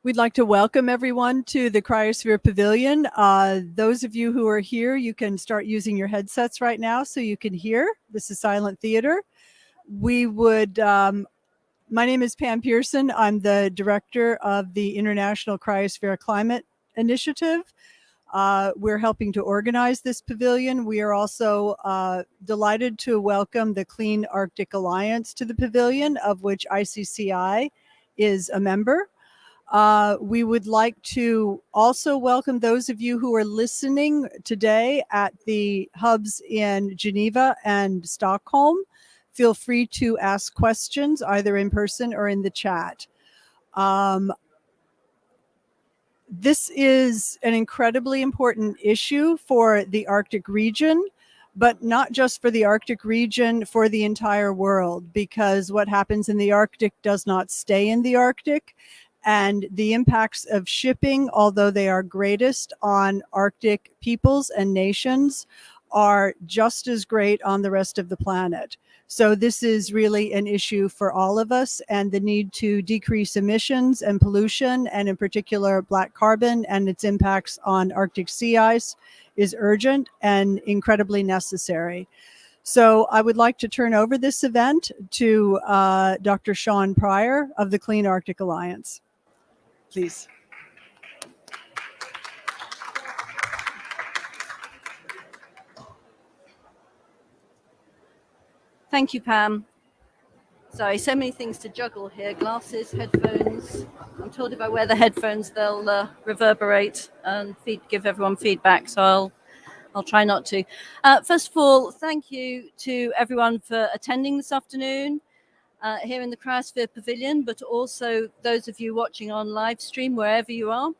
We'd like to welcome everyone to the Cryosphere Pavilion. Those of you who are here, you can start using your headsets right now so you can hear. This is Silent Theater. My name is Pam Pearson. I'm the director of the International Cryosphere Climate Initiative. We're helping to organize this pavilion. We are also delighted to welcome the Clean Arctic Alliance to the pavilion, of which ICCI is a member. We would like to also welcome those of you who are listening today at the hubs in Geneva and Stockholm. Feel free to ask questions either in person or in the chat. This is an incredibly important issue for the Arctic region, but not just for the Arctic region, for the entire world, because what happens in the Arctic does not stay in the Arctic. And the impacts of shipping, although they are greatest on Arctic peoples and nations, are just as great on the rest of the planet. So this is really an issue for all of us, and the need to decrease emissions and pollution, and in particular black carbon and its impacts on Arctic sea ice, is urgent and incredibly necessary. So I would like to turn over this event to Dr. Sean Pryor of the Clean Arctic Alliance. Please. Thank you, Pam. Sorry, so many things to juggle here. Glasses, headphones. I'm told if I wear the headphones, they'll reverberate and give everyone feedback, so I'll try not to. First of all, thank you to everyone for attending this afternoon here in the Cryosphere Pavilion, but also those of you watching on live stream, wherever you are.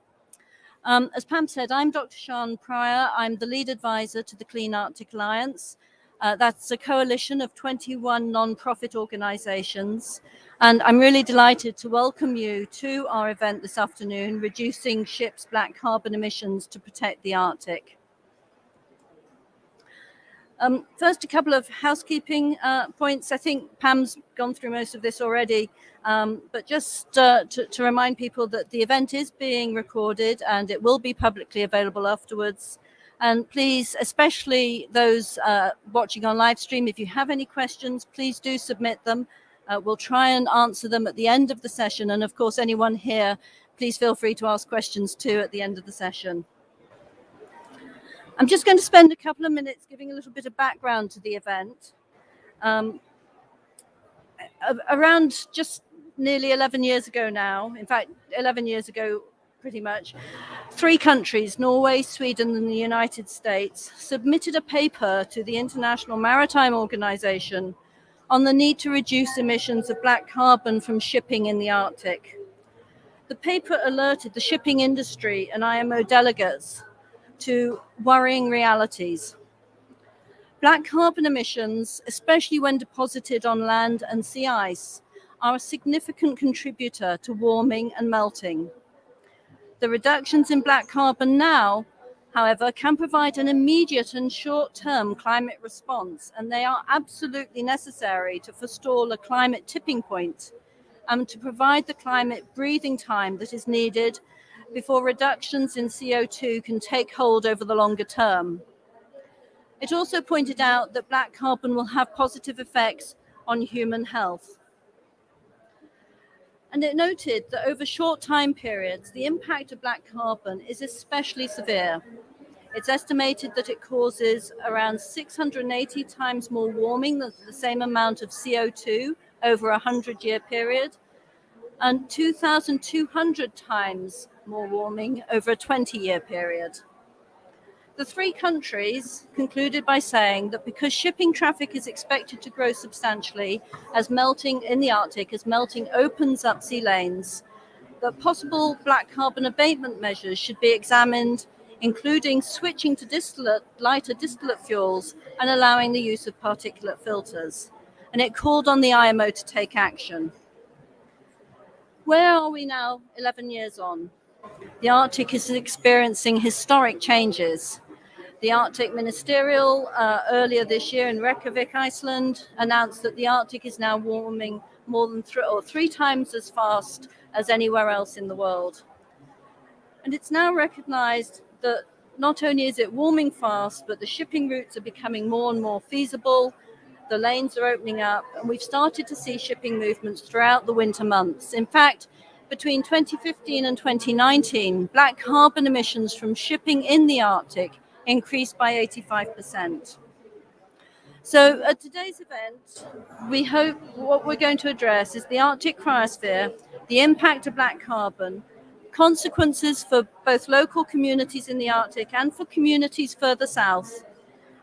As Pam said, I'm Dr. Sean Pryor. I'm the lead advisor to the Clean Arctic Alliance. That's a coalition of 21 non-profit organizations. And I'm really delighted to welcome you to our event this afternoon, Reducing Ships' Black Carbon Emissions to Protect the Arctic. First, a couple of housekeeping points. I think Pam's gone through most of this already, but just to remind people that the event is being recorded and it will be publicly available afterwards. And please, especially those watching on live stream, if you have any questions, please do submit them. We'll try and answer them at the end of the session. And of course, anyone here, please feel free to ask questions too at the end of the session. I'm just going to spend a couple of minutes giving a little bit of background to the event. Around just nearly 11 years ago now, in fact, 11 years ago, pretty much, 3 countries, Norway, Sweden, and the United States, submitted a paper to the International Maritime Organization on the need to reduce emissions of black carbon from shipping in the Arctic. The paper alerted the shipping industry and IMO delegates to worrying realities. Black carbon emissions, especially when deposited on land and sea ice, are a significant contributor to warming and melting. The reductions in black carbon now, however, can provide an immediate and short-term climate response, and they are absolutely necessary to forestall a climate tipping point and to provide the climate breathing time that is needed before reductions in CO2 can take hold over the longer term. It also pointed out that black carbon will have positive effects on human health. And it noted that over short time periods, the impact of black carbon is especially severe. It's estimated that it causes around 680 times more warming than the same amount of CO2 over a 100-year period, and 2,200 times more warming over a 20-year period. The 3 countries concluded by saying that because shipping traffic is expected to grow substantially as melting in the Arctic, as melting opens up sea lanes, that possible black carbon abatement measures should be examined, including switching to lighter distillate fuels and allowing the use of particulate filters. And it called on the IMO to take action. Where are we now, 11 years on? The Arctic is experiencing historic changes. The Arctic Ministerial earlier this year in Reykjavik, Iceland, announced that the Arctic is now warming more than 3 times as fast as anywhere else in the world. And it's now recognized that not only is it warming fast, but the shipping routes are becoming more and more feasible. The lanes are opening up, and we've started to see shipping movements throughout the winter months. In fact, between 2015 and 2019, black carbon emissions from shipping in the Arctic increased by 85%. So at today's event, we hope what we're going to address is the Arctic cryosphere, the impact of black carbon, consequences for both local communities in the Arctic and for communities further south,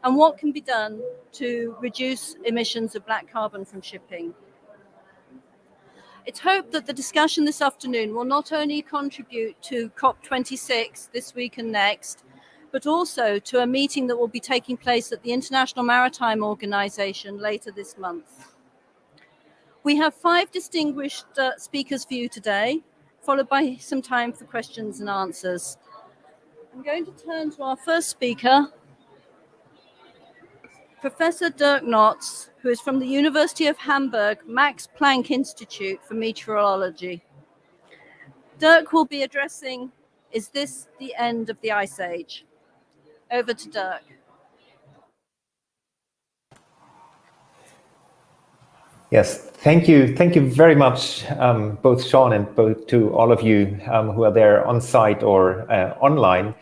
and what can be done to reduce emissions of black carbon from shipping. It's hoped that the discussion this afternoon will not only contribute to COP26 this week and next, but also to a meeting that will be taking place at the International Maritime Organization later this month. We have 5 distinguished speakers for you today, followed by some time for questions and answers. I'm going to turn to our first speaker, Professor Dirk Notz, who is from the University of Hamburg Max Planck Institute for Meteorology. Dirk will be addressing, "Is this the end of the Ice Age?" Over to Dirk. Yes, thank you. Thank you very much, both Sean and both to all of you who are there on site or online.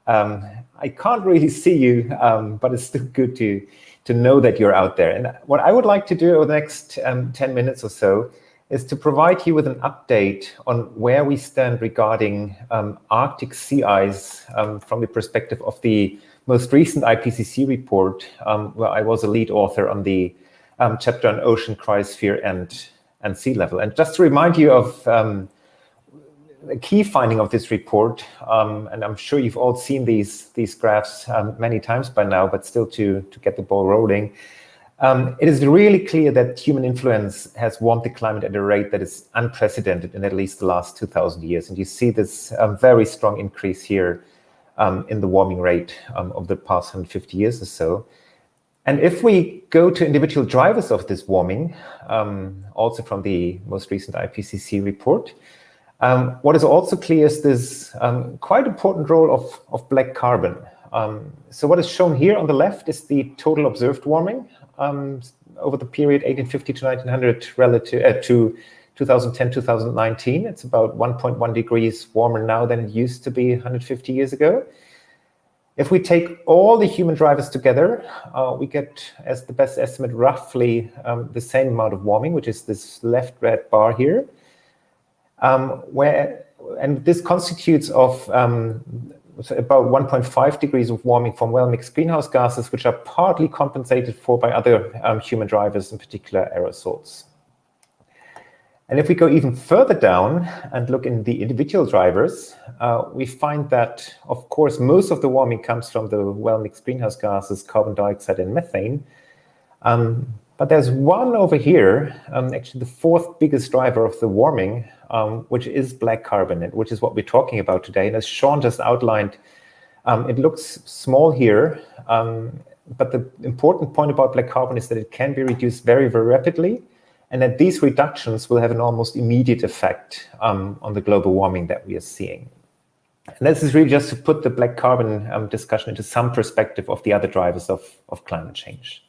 I can't really see you, but it's still good to know that you're out there. And what I would like to do over the next 10 minutes or so is to provide you with an update on where we stand regarding Arctic sea ice from the perspective of the most recent IPCC report, where I was a lead author on the chapter on ocean cryosphere and sea level. And just to remind you of the key finding of this report, and I'm sure you've all seen these graphs many times by now, but still to get the ball rolling, it is really clear that human influence has warmed the climate at a rate that is unprecedented in at least the last 2,000 years. And you see this very strong increase here in the warming rate of the past 150 years or so. And if we go to individual drivers of this warming, also from the most recent IPCC report, what is also clear is this quite important role of black carbon. So what is shown here on the left is the total observed warming over the period 1850 to 1900 relative to 2010, 2019. It's about 1.1 degrees warmer now than it used to be 150 years ago. If we take all the human drivers together, we get, as the best estimate, roughly the same amount of warming, which is this left red bar here. And this constitutes of about 1.5 degrees of warming from well-mixed greenhouse gases, which are partly compensated for by other human drivers, in particular aerosols. And if we go even further down and look in the individual drivers, we find that, of course, most of the warming comes from the well-mixed greenhouse gases, carbon dioxide and methane. But there's one over here, actually the 4th biggest driver of the warming, which is black carbon, which is what we're talking about today. And as Sean just outlined, it looks small here, but the important point about black carbon is that it can be reduced very, very rapidly, and that these reductions will have an almost immediate effect on the global warming that we are seeing. And this is really just to put the black carbon discussion into some perspective of the other drivers of climate change.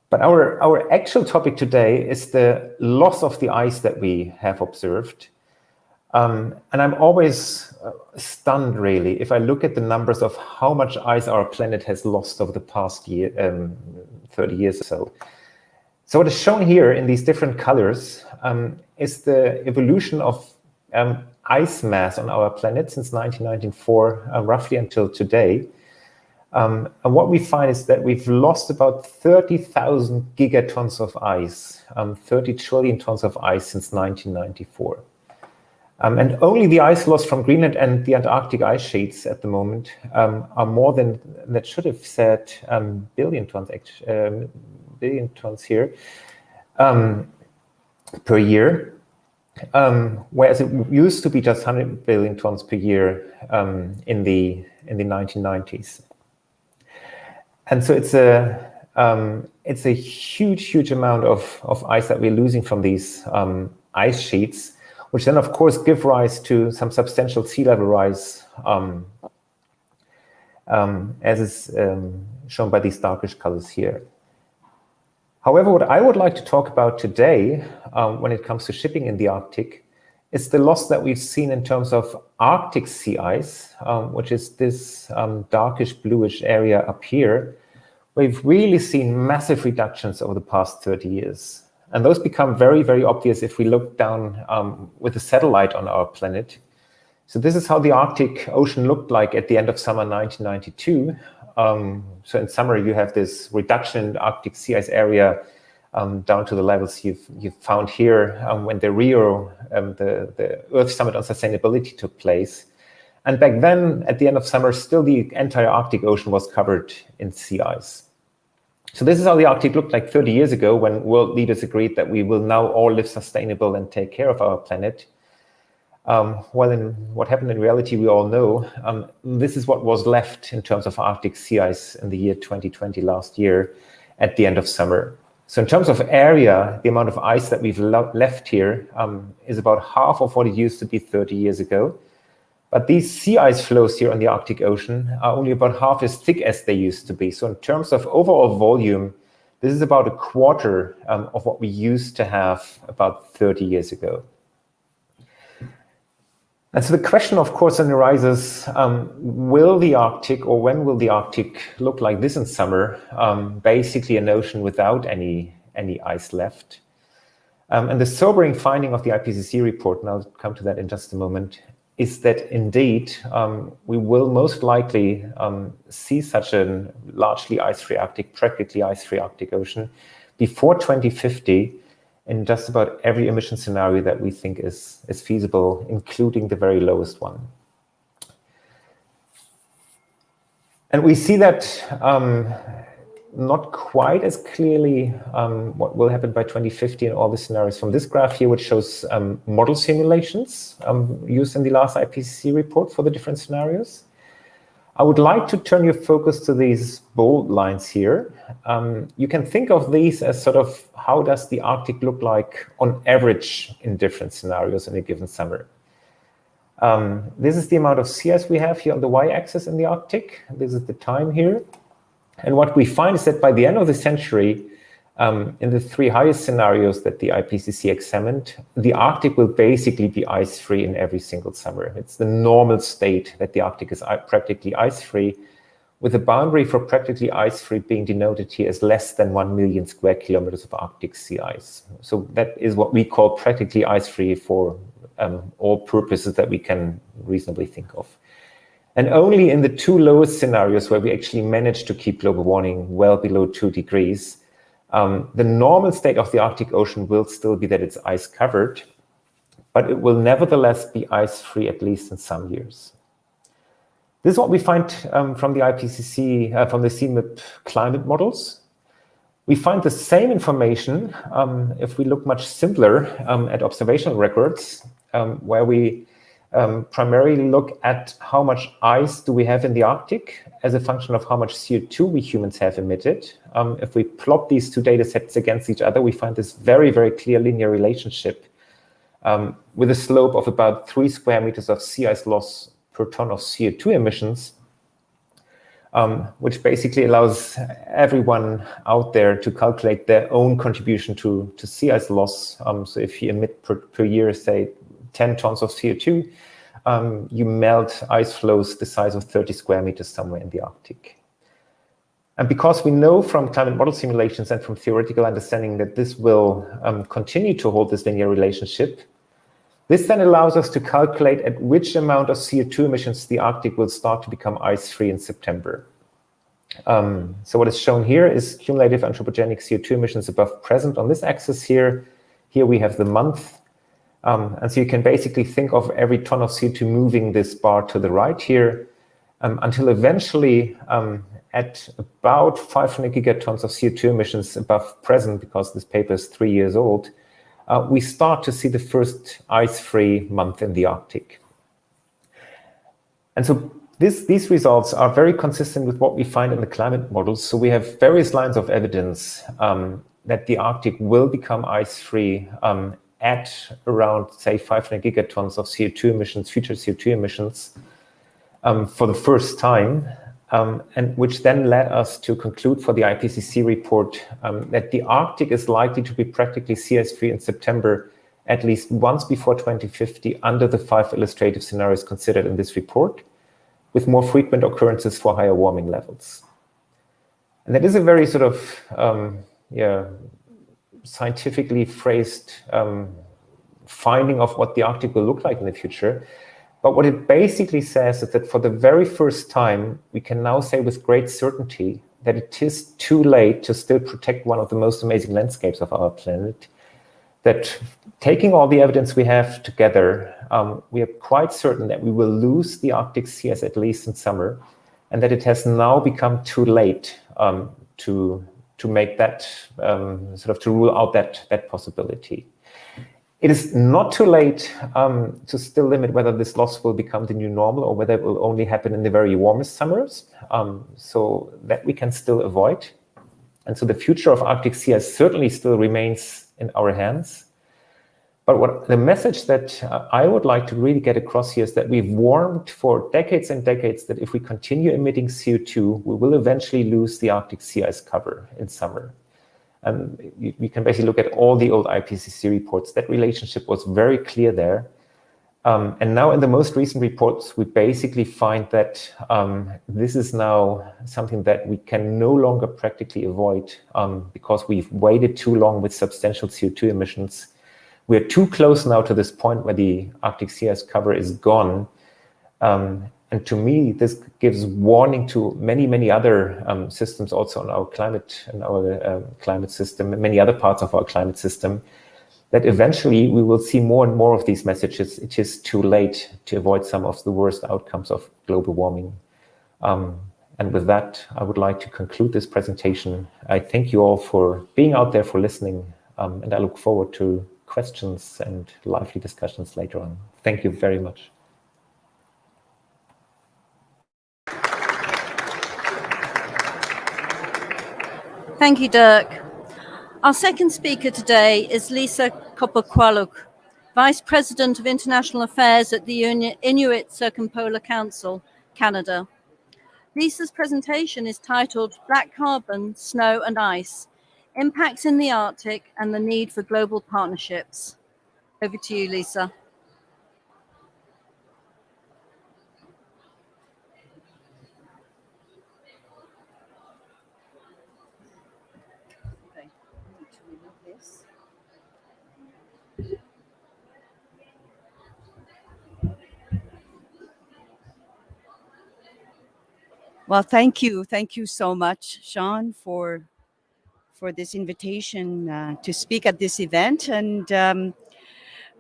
But our actual topic today is the loss of the ice that we have observed. And I'm always stunned, really, if I look at the numbers of how much ice our planet has lost over the past 30 years or so. So what is shown here in these different colors is the evolution of ice mass on our planet since 1994, roughly until today. And what we find is that we've lost about 30,000 gigatons of ice, 30 trillion tons of ice since 1994. And only the ice loss from Greenland and the Antarctic ice sheets at the moment are more than, that should have said billion tons, billion tons here per year, whereas it used to be just 100 billion tons per year in the 1990s. And so it's a huge amount of ice that we're losing from these ice sheets, which then, of course, give rise to some substantial sea level rise, as is shown by these darkish colors here. However, what I would like to talk about today, when it comes to shipping in the Arctic, is the loss that we've seen in terms of Arctic sea ice, which is this darkish bluish area up here. We've really seen massive reductions over the past 30 years. And those become very, very obvious if we look down with a satellite on our planet. So this is how the Arctic Ocean looked like at the end of summer 1992. So in summary, you have this reduction in the Arctic sea ice area down to the levels you've found here when the Rio, the Earth Summit on Sustainability took place. And back then, at the end of summer, still the entire Arctic Ocean was covered in sea ice. So this is how the Arctic looked like 30 years ago when world leaders agreed that we will now all live sustainable and take care of our planet. Well, in what happened in reality, we all know. This is what was left in terms of Arctic sea ice in the year 2020, last year, at the end of summer. So in terms of area, the amount of ice that we've left here is about half of what it used to be 30 years ago. But these sea ice flows here on the Arctic Ocean are only about half as thick as they used to be. So in terms of overall volume, this is about a quarter of what we used to have about 30 years ago. And so the question, of course, then arises, will the Arctic, or when will the Arctic look like this in summer? Basically an ocean without any ice left. And the sobering finding of the IPCC report, and I'll come to that in just a moment, is that indeed we will most likely see such a largely ice-free Arctic, practically ice-free Arctic Ocean before 2050 in just about every emission scenario that we think is feasible, including the very lowest one. And we see that not quite as clearly what will happen by 2050 in all the scenarios from this graph here, which shows model simulations used in the last IPCC report for the different scenarios. I would like to turn your focus to these bold lines here. You can think of these as sort of how does the Arctic look like on average in different scenarios in a given summer. This is the amount of sea ice we have here on the y-axis in the Arctic. This is the time here. And what we find is that by the end of the century, in the three highest scenarios that the IPCC examined, the Arctic will basically be ice-free in every single summer. It's the normal state that the Arctic is practically ice-free, with a boundary for practically ice-free being denoted here as less than 1 million square kilometers of Arctic sea ice. So that is what we call practically ice-free for all purposes that we can reasonably think of. And only in the two lowest scenarios where we actually manage to keep global warming well below 2 degrees, the normal state of the Arctic Ocean will still be that it's ice covered, but it will nevertheless be ice-free, at least in some years. This is what we find from the IPCC, from the CMIP climate models. We find the same information if we look much simpler at observational records, where we primarily look at how much ice do we have in the Arctic as a function of how much CO2 we humans have emitted. If we plot these two data sets against each other, we find this very, very clear linear relationship with a slope of about 3 square meters of sea ice loss per ton of CO2 emissions, which basically allows everyone out there to calculate their own contribution to sea ice loss. So if you emit per year, say, 10 tons of CO2, you melt ice flows the size of 30 square meters somewhere in the Arctic. And because we know from climate model simulations and from theoretical understanding that this will continue to hold this linear relationship, this then allows us to calculate at which amount of CO2 emissions the Arctic will start to become ice-free in September. So what is shown here is cumulative anthropogenic CO2 emissions above present on this axis here. Here we have the month. And so you can basically think of every ton of CO2 moving this bar to the right here until eventually at about 500 gigatons of CO2 emissions above present, because this paper is 3 years old, we start to see the first ice-free month in the Arctic. And so these results are very consistent with what we find in the climate models. So we have various lines of evidence that the Arctic will become ice-free at around, say, 500 gigatons of CO2 emissions, future CO2 emissions, for the first time, and which then led us to conclude for the IPCC report that the Arctic is likely to be practically sea ice free in September at least once before 2050 under the 5 illustrative scenarios considered in this report, with more frequent occurrences for higher warming levels. And that is a very sort of scientifically phrased finding of what the Arctic will look like in the future. But what it basically says is that for the very first time, we can now say with great certainty that it is too late to still protect one of the most amazing landscapes of our planet. That taking all the evidence we have together, we are quite certain that we will lose the Arctic sea ice at least in summer, and that it has now become too late to make that to rule out that possibility. It is not too late to still limit whether this loss will become the new normal or whether it will only happen in the very warmest summers, so that we can still avoid. And so the future of Arctic sea ice certainly still remains in our hands. But what the message that I would like to really get across here is that we've warned for decades and decades that if we continue emitting CO2, we will eventually lose the Arctic sea ice cover in summer. And you can basically look at all the old IPCC reports. That relationship was very clear there. And now in the most recent reports, we basically find that this is now something that we can no longer practically avoid because we've waited too long with substantial CO2 emissions. We're too close now to this point where the Arctic sea ice cover is gone. And to me, this gives warning to many, many other systems also in our climate system, and many other parts of our climate system, that eventually we will see more and more of these messages. It is too late to avoid some of the worst outcomes of global warming. And with that, I would like to conclude this presentation. I thank you all for being out there, for listening, and I look forward to questions and lively discussions later on. Thank you very much. Thank you, Dirk. Our second speaker today is Lisa Koperqualuk, Vice President of International Affairs at the Inuit Circumpolar Council, Canada. Lisa's presentation is titled Black Carbon, Snow and Ice, Impacts in the Arctic and the Need for Global Partnerships. Over to you, Lisa. Well, thank you. Thank you so much, Sean, for this invitation to speak at this event. And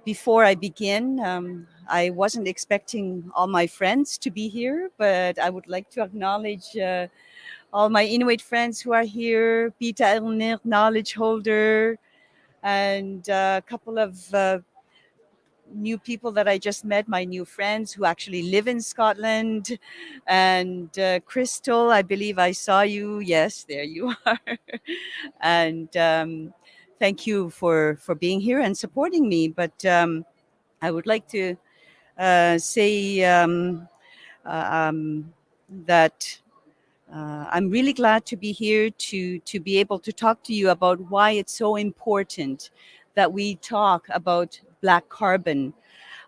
before I begin, I wasn't expecting all my friends to be here, but I would like to acknowledge all my Inuit friends who are here, Pita Elnir, knowledge holder, and a couple of new people that I just met, my new friends who actually live in Scotland. And Crystal, I believe I saw you. Yes, there you are. And thank you for being here and supporting me. But I would like to say that I'm really glad to be here to be able to talk to you about why it's so important that we talk about black carbon.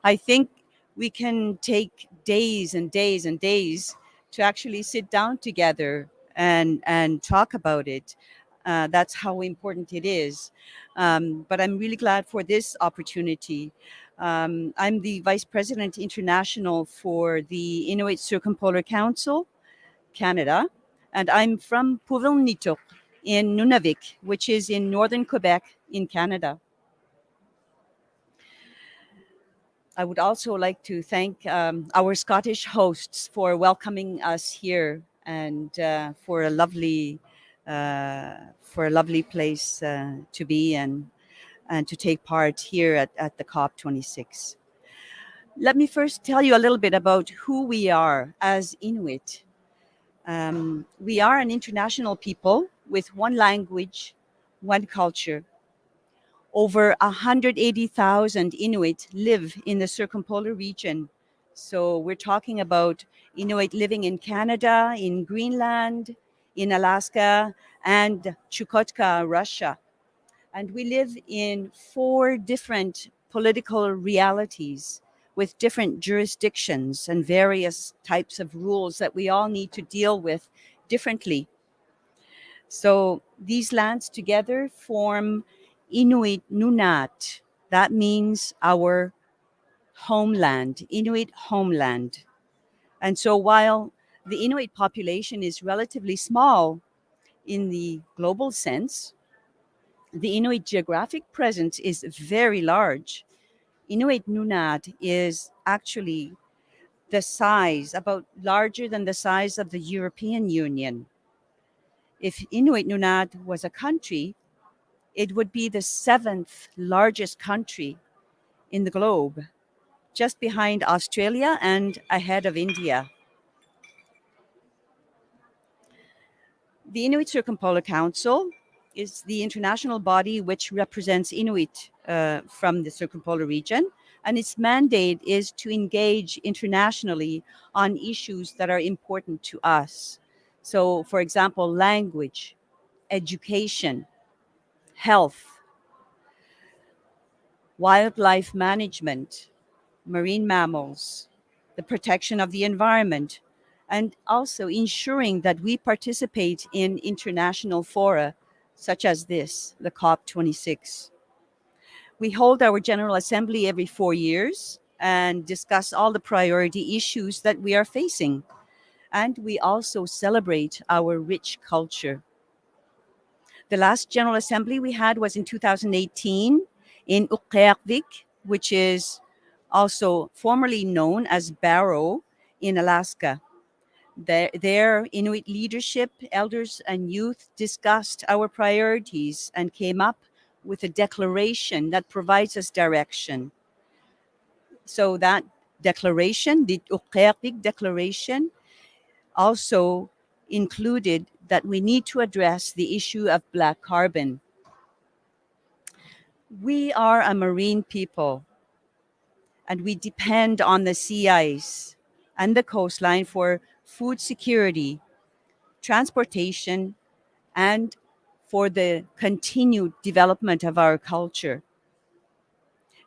I think we can take days and days and days to actually sit down together and talk about it. That's how important it is. But I'm really glad for this opportunity. I'm the Vice President International for the Inuit Circumpolar Council, Canada, and I'm from Puvilnitok in Nunavik, which is in northern Quebec in Canada. I would also like to thank our Scottish hosts for welcoming us here and for a lovely place to be and to take part here at the COP26. Let me first tell you a little bit about who we are as Inuit. We are an international people with one language, one culture. Over 180,000 Inuit live in the Circumpolar region. So we're talking about Inuit living in Canada, in Greenland, in Alaska, and Chukotka, Russia. And we live in 4 different political realities with different jurisdictions and various types of rules that we all need to deal with differently. So these lands together form Inuit Nunat. That means our homeland, Inuit homeland. And so while the Inuit population is relatively small in the global sense, the Inuit geographic presence is very large. Inuit Nunat is actually the size, about larger than the size of the European Union. If Inuit Nunat was a country, it would be the 7th largest country in the globe, just behind Australia and ahead of India. The Inuit Circumpolar Council is the international body which represents Inuit from the Circumpolar region, and its mandate is to engage internationally on issues that are important to us. So, for example, language, education, health, wildlife management, marine mammals, the protection of the environment, and also ensuring that we participate in international fora such as this, the COP26. We hold our General Assembly every 4 years and discuss all the priority issues that we are facing. And we also celebrate our rich culture. The last General Assembly we had was in 2018 in Koperqualuk, which is also formerly known as Barrow in Alaska. There, Inuit leadership, elders, and youth discussed our priorities and came up with a declaration that provides us direction. So that declaration, the Koperqualuk Declaration, also included that we need to address the issue of black carbon. We are a marine people, and we depend on the sea ice and the coastline for food security, transportation, and for the continued development of our culture.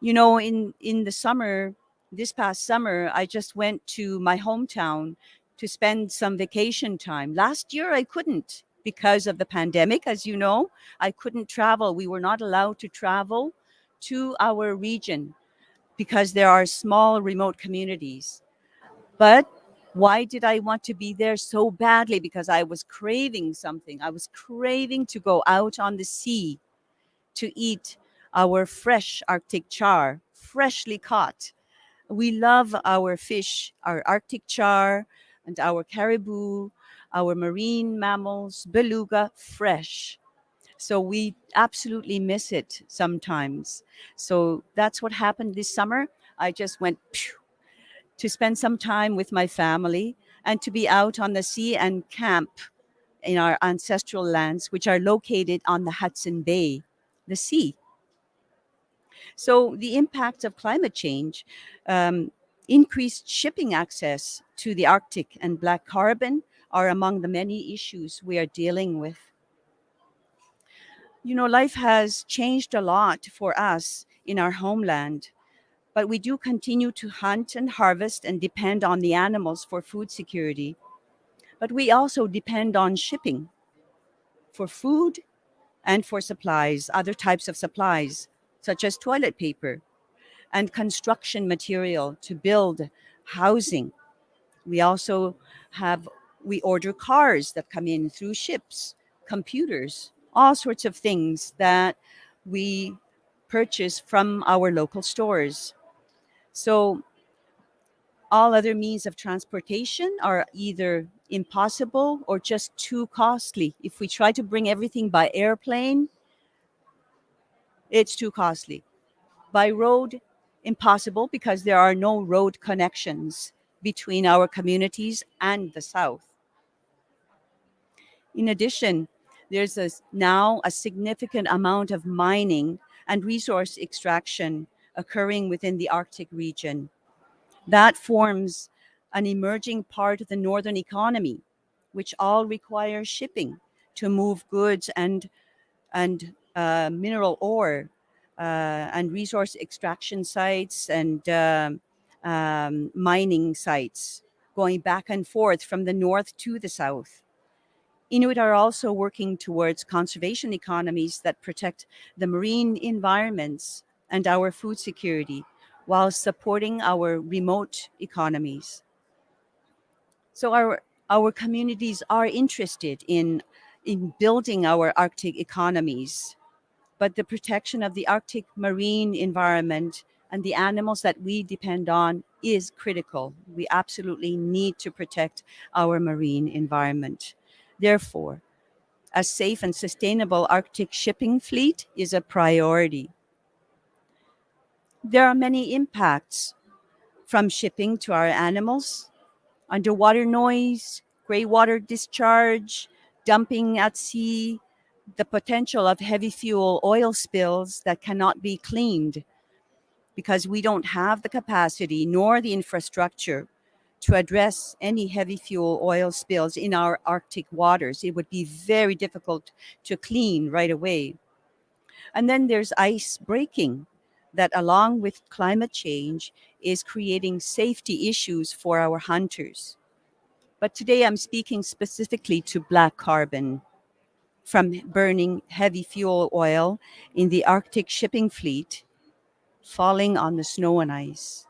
You know, in the summer, this past summer, I just went to my hometown to spend some vacation time. Last year, I couldn't because of the pandemic. As you know, I couldn't travel. We were not allowed to travel to our region because there are small remote communities. But why did I want to be there so badly? Because I was craving something. I was craving to go out on the sea to eat our fresh Arctic char, freshly caught. We love our fish, our Arctic char, and our caribou, our marine mammals, beluga, fresh. So we absolutely miss it sometimes. So that's what happened this summer. I just went to spend some time with my family and to be out on the sea and camp in our ancestral lands, which are located on the Hudson Bay, the sea. So the impact of climate change, increased shipping access to the Arctic, and black carbon are among the many issues we are dealing with. You know, life has changed a lot for us in our homeland, but we do continue to hunt and harvest and depend on the animals for food security. But we also depend on shipping for food and for supplies, other types of supplies, such as toilet paper and construction material to build housing. We also we order cars that come in through ships, computers, all sorts of things that we purchase from our local stores. So all other means of transportation are either impossible or just too costly. If we try to bring everything by airplane, it's too costly. By road, impossible because there are no road connections between our communities and the South. In addition, there's now a significant amount of mining and resource extraction occurring within the Arctic region. That forms an emerging part of the northern economy, which all require shipping to move goods and mineral ore and resource extraction sites and mining sites going back and forth from the north to the south. Inuit are also working towards conservation economies that protect the marine environments and our food security while supporting our remote economies. So our communities are interested in building our Arctic economies, but the protection of the Arctic marine environment and the animals that we depend on is critical. We absolutely need to protect our marine environment. Therefore, a safe and sustainable Arctic shipping fleet is a priority. There are many impacts from shipping to our animals: underwater noise, gray water discharge, dumping at sea, the potential of heavy fuel oil spills that cannot be cleaned because we don't have the capacity nor the infrastructure to address any heavy fuel oil spills in our Arctic waters. It would be very difficult to clean right away. And then there's ice breaking that, along with climate change, is creating safety issues for our hunters. But today I'm speaking specifically to black carbon from burning heavy fuel oil in the Arctic shipping fleet falling on the snow and ice.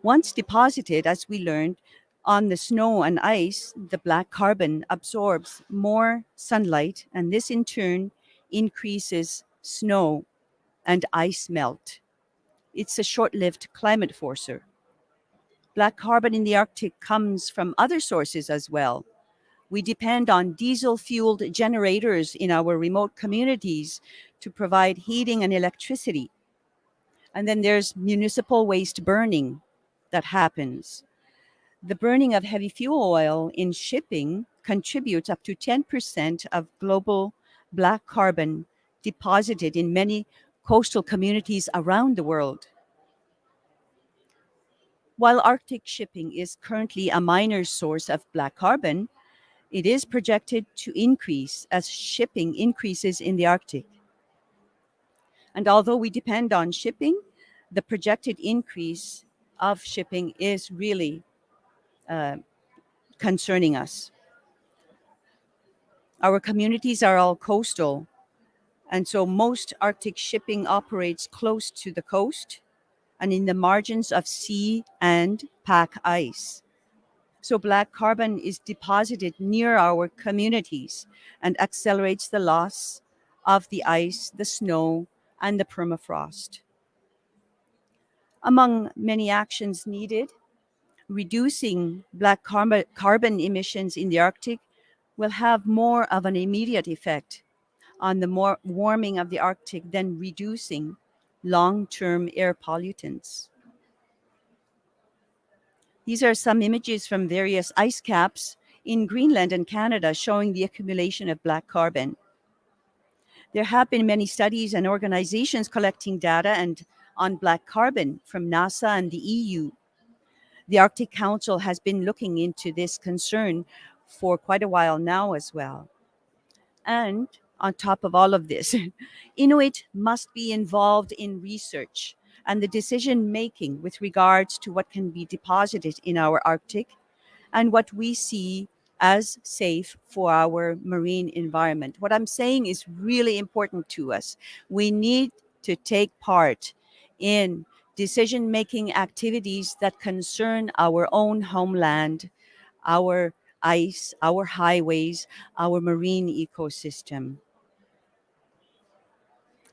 Once deposited, as we learned, on the snow and ice, the black carbon absorbs more sunlight, and this in turn increases snow and ice melt. It's a short-lived climate forcer. Black carbon in the Arctic comes from other sources as well. We depend on diesel-fueled generators in our remote communities to provide heating and electricity. And then there's municipal waste burning that happens. The burning of heavy fuel oil in shipping contributes up to 10% of global black carbon deposited in many coastal communities around the world. While Arctic shipping is currently a minor source of black carbon, it is projected to increase as shipping increases in the Arctic. And although we depend on shipping, the projected increase of shipping is really concerning us. Our communities are all coastal, and so most Arctic shipping operates close to the coast and in the margins of sea and pack ice. So black carbon is deposited near our communities and accelerates the loss of the ice, the snow, and the permafrost. Among many actions needed, reducing black carbon emissions in the Arctic will have more of an immediate effect on the more warming of the Arctic than reducing long-term air pollutants. These are some images from various ice caps in Greenland and Canada showing the accumulation of black carbon. There have been many studies and organizations collecting data on black carbon from NASA and the EU. The Arctic Council has been looking into this concern for quite a while now as well. And on top of all of this, Inuit must be involved in research and the decision making with regards to what can be deposited in our Arctic and what we see as safe for our marine environment. What I'm saying is really important to us. We need to take part in decision making activities that concern our own homeland, our ice, our highways, our marine ecosystem.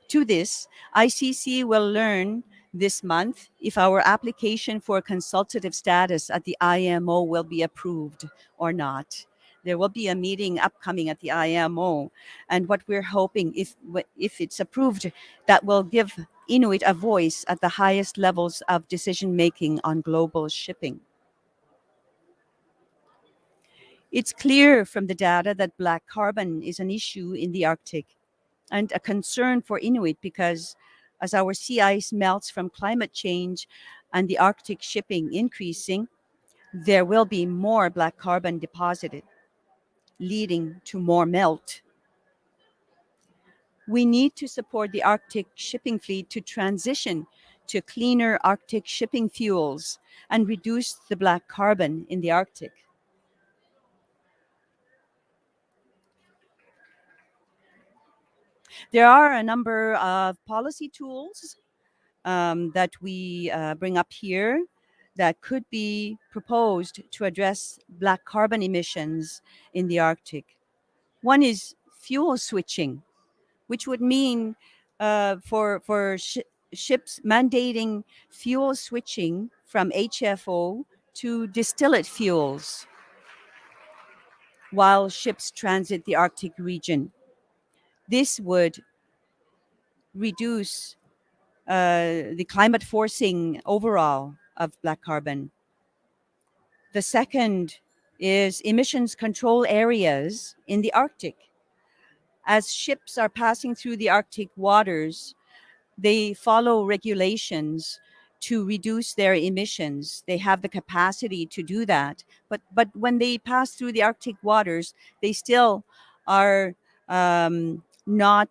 To this, ICC will learn this month if our application for consultative status at the IMO will be approved or not. There will be a meeting upcoming at the IMO, and what we're hoping, if it's approved, that will give Inuit a voice at the highest levels of decision making on global shipping. It's clear from the data that black carbon is an issue in the Arctic. and a concern for Inuit, because as our sea ice melts from climate change and the Arctic shipping increasing, there will be more black carbon deposited, leading to more melt. We need to support the Arctic shipping fleet to transition to cleaner Arctic shipping fuels and reduce the black carbon in the Arctic. There are a number of policy tools that we bring up here that could be proposed to address black carbon emissions in the Arctic. One is fuel switching, which would mean for ships mandating fuel switching from HFO to distillate fuels while ships transit the Arctic region. This would reduce the climate forcing overall of black carbon. The second is emissions control areas in the Arctic. As ships are passing through the Arctic waters, they follow regulations to reduce their emissions. They have the capacity to do that. But when they pass through the Arctic waters, they still are not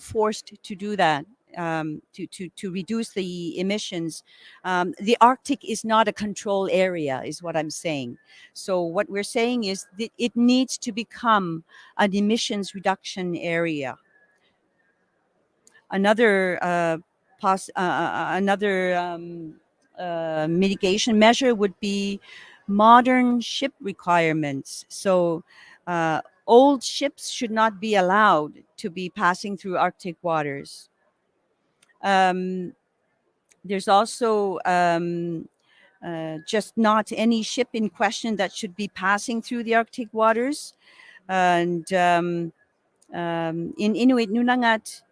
forced to do that. To reduce the emissions. The Arctic is not a control area, is what I'm saying. So what we're saying is that it needs to become an emissions reduction area. Another mitigation measure would be modern ship requirements. So old ships should not be allowed to be passing through Arctic waters. There's also just not any ship in question that should be passing through the Arctic waters. And in Inuit Nunangat,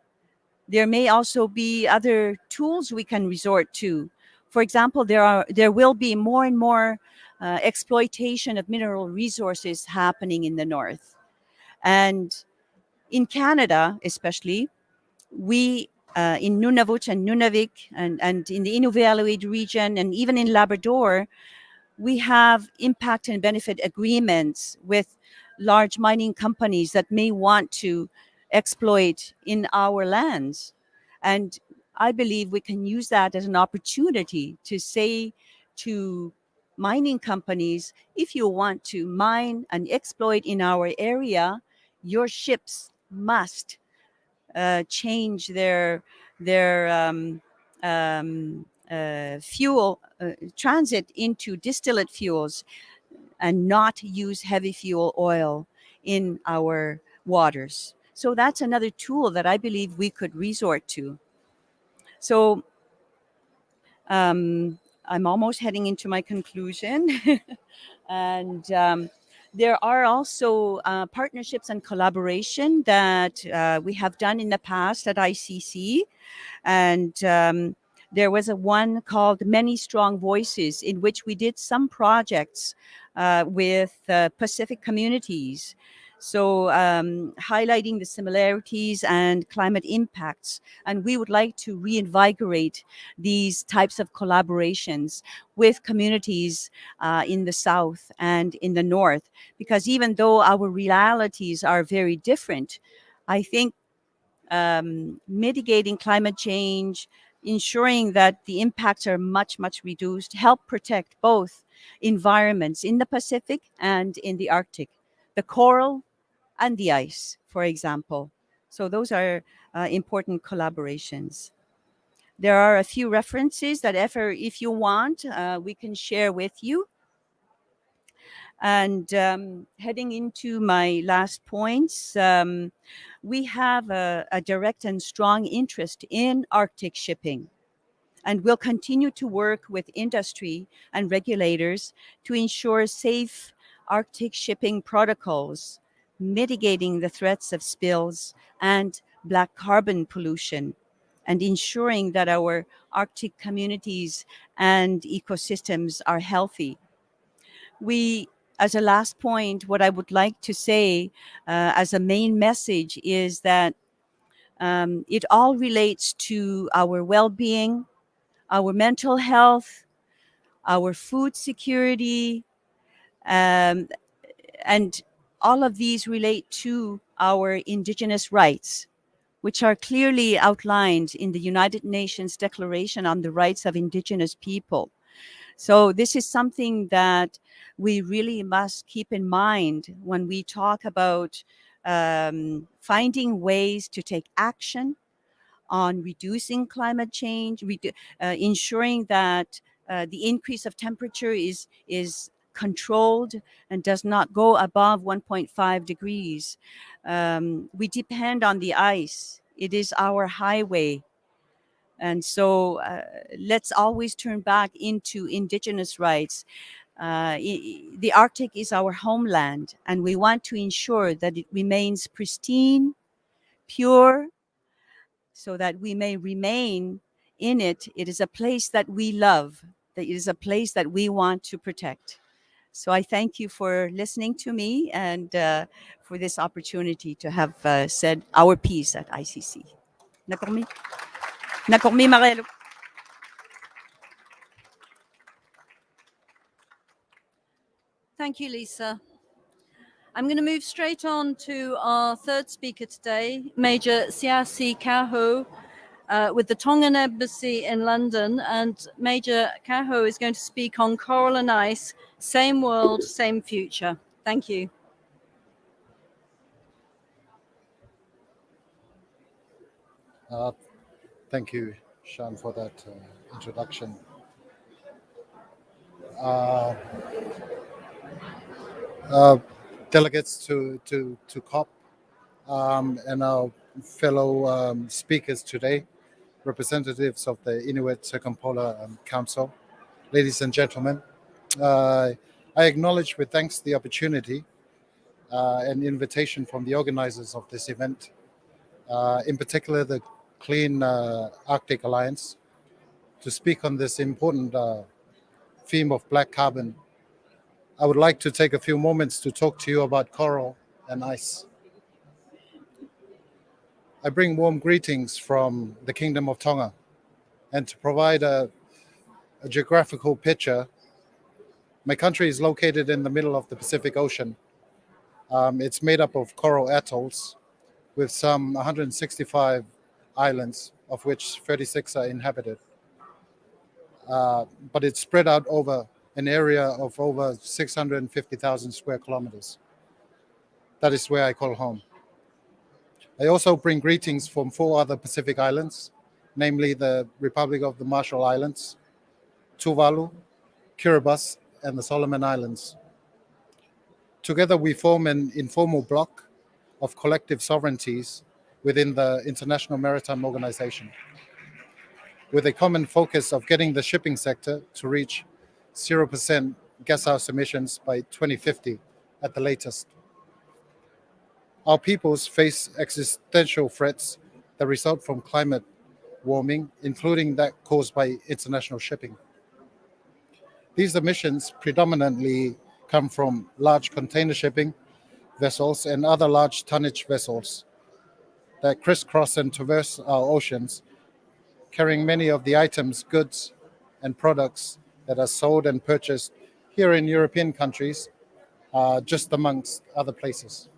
there may also be other tools we can resort to. For example, there will be more and more exploitation of mineral resources happening in the north. And in Canada, especially, we in Nunavut and Nunavik and in the Inuvialuit region and even in Labrador, we have impact and benefit agreements with large mining companies that may want to exploit in our lands. And I believe we can use that as an opportunity to say to mining companies, if you want to mine and exploit in our area, your ships must change their fuel transit into distillate fuels and not use heavy fuel oil in our waters. So that's another tool that I believe we could resort to. So I'm almost heading into my conclusion. And there are also partnerships and collaboration that we have done in the past at ICC. And there was one called Many Strong Voices, in which we did some projects with Pacific communities. So highlighting the similarities and climate impacts. And we would like to reinvigorate these types of collaborations with communities in the South and in the North, because even though our realities are very different, I think mitigating climate change, ensuring that the impacts are much, much reduced, help protect both environments in the Pacific and in the Arctic, the coral and the ice, for example. So those are important collaborations. There are a few references that if you want, we can share with you. And heading into my last points, we have a direct and strong interest in Arctic shipping, and we'll continue to work with industry and regulators to ensure safe Arctic shipping protocols, mitigating the threats of spills and black carbon pollution, and ensuring that our Arctic communities and ecosystems are healthy. As a last point, what I would like to say as a main message is that It all relates to our well-being, our mental health, our food security, and all of these relate to our indigenous rights, which are clearly outlined in the United Nations Declaration on the Rights of Indigenous People. So this is something that we really must keep in mind when we talk about finding ways to take action on reducing climate change, ensuring that the increase of temperature is controlled and does not go above 1.5 degrees. We depend on the ice. It is our highway. And so let's always turn back into indigenous rights. The Arctic is our homeland, and we want to ensure that it remains pristine, pure, so that we may remain in it. It is a place that we love, that it is a place that we want to protect. So I thank you for listening to me and for this opportunity to have said our piece at ICC. Nakormi Marelo. Thank you, Lisa. I'm going to move straight on to our third speaker today, Major Siasi Kaho, with the Tongan Embassy in London. And Major Kaho is going to speak on coral and ice, same world, same future. Thank you. Thank you, Sian, for that introduction. Delegates to COP and our fellow speakers today, representatives of the Inuit Circumpolar Council, ladies and gentlemen, I acknowledge with thanks the opportunity and invitation from the organizers of this event, in particular the Clean Arctic Alliance, to speak on this important theme of black carbon. I would like to take a few moments to talk to you about coral and ice. I bring warm greetings from the Kingdom of Tonga, and to provide a geographical picture, my country is located in the middle of the Pacific Ocean. It's made up of coral atolls with some 165 islands, of which 36 are inhabited. But it's spread out over an area of over 650,000 square kilometers. That is where I call home. I also bring greetings from 4 other Pacific islands, namely the Republic of the Marshall Islands, Tuvalu, Kiribati, and the Solomon Islands. Together we form an informal bloc of collective sovereignties within the International Maritime Organization, with a common focus of getting the shipping sector to reach 0% gashouse emissions by 2050 at the latest. Our peoples face existential threats that result from climate warming, including that caused by international shipping. These emissions predominantly come from large container shipping vessels and other large tonnage vessels that crisscross and traverse our oceans, carrying many of the items, goods, and products that are sold and purchased here in European countries, just amongst other places.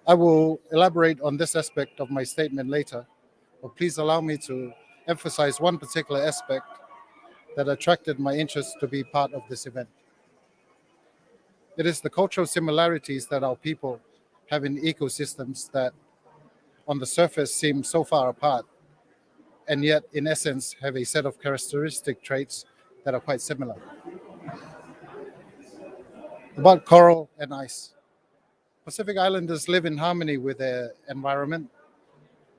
I will elaborate on this aspect of my statement later, but please allow me to emphasize one particular aspect that attracted my interest to be part of this event. It is the cultural similarities that our people have in ecosystems that on the surface seem so far apart, and yet in essence have a set of characteristic traits that are quite similar. About coral and ice. Pacific Islanders live in harmony with their environment,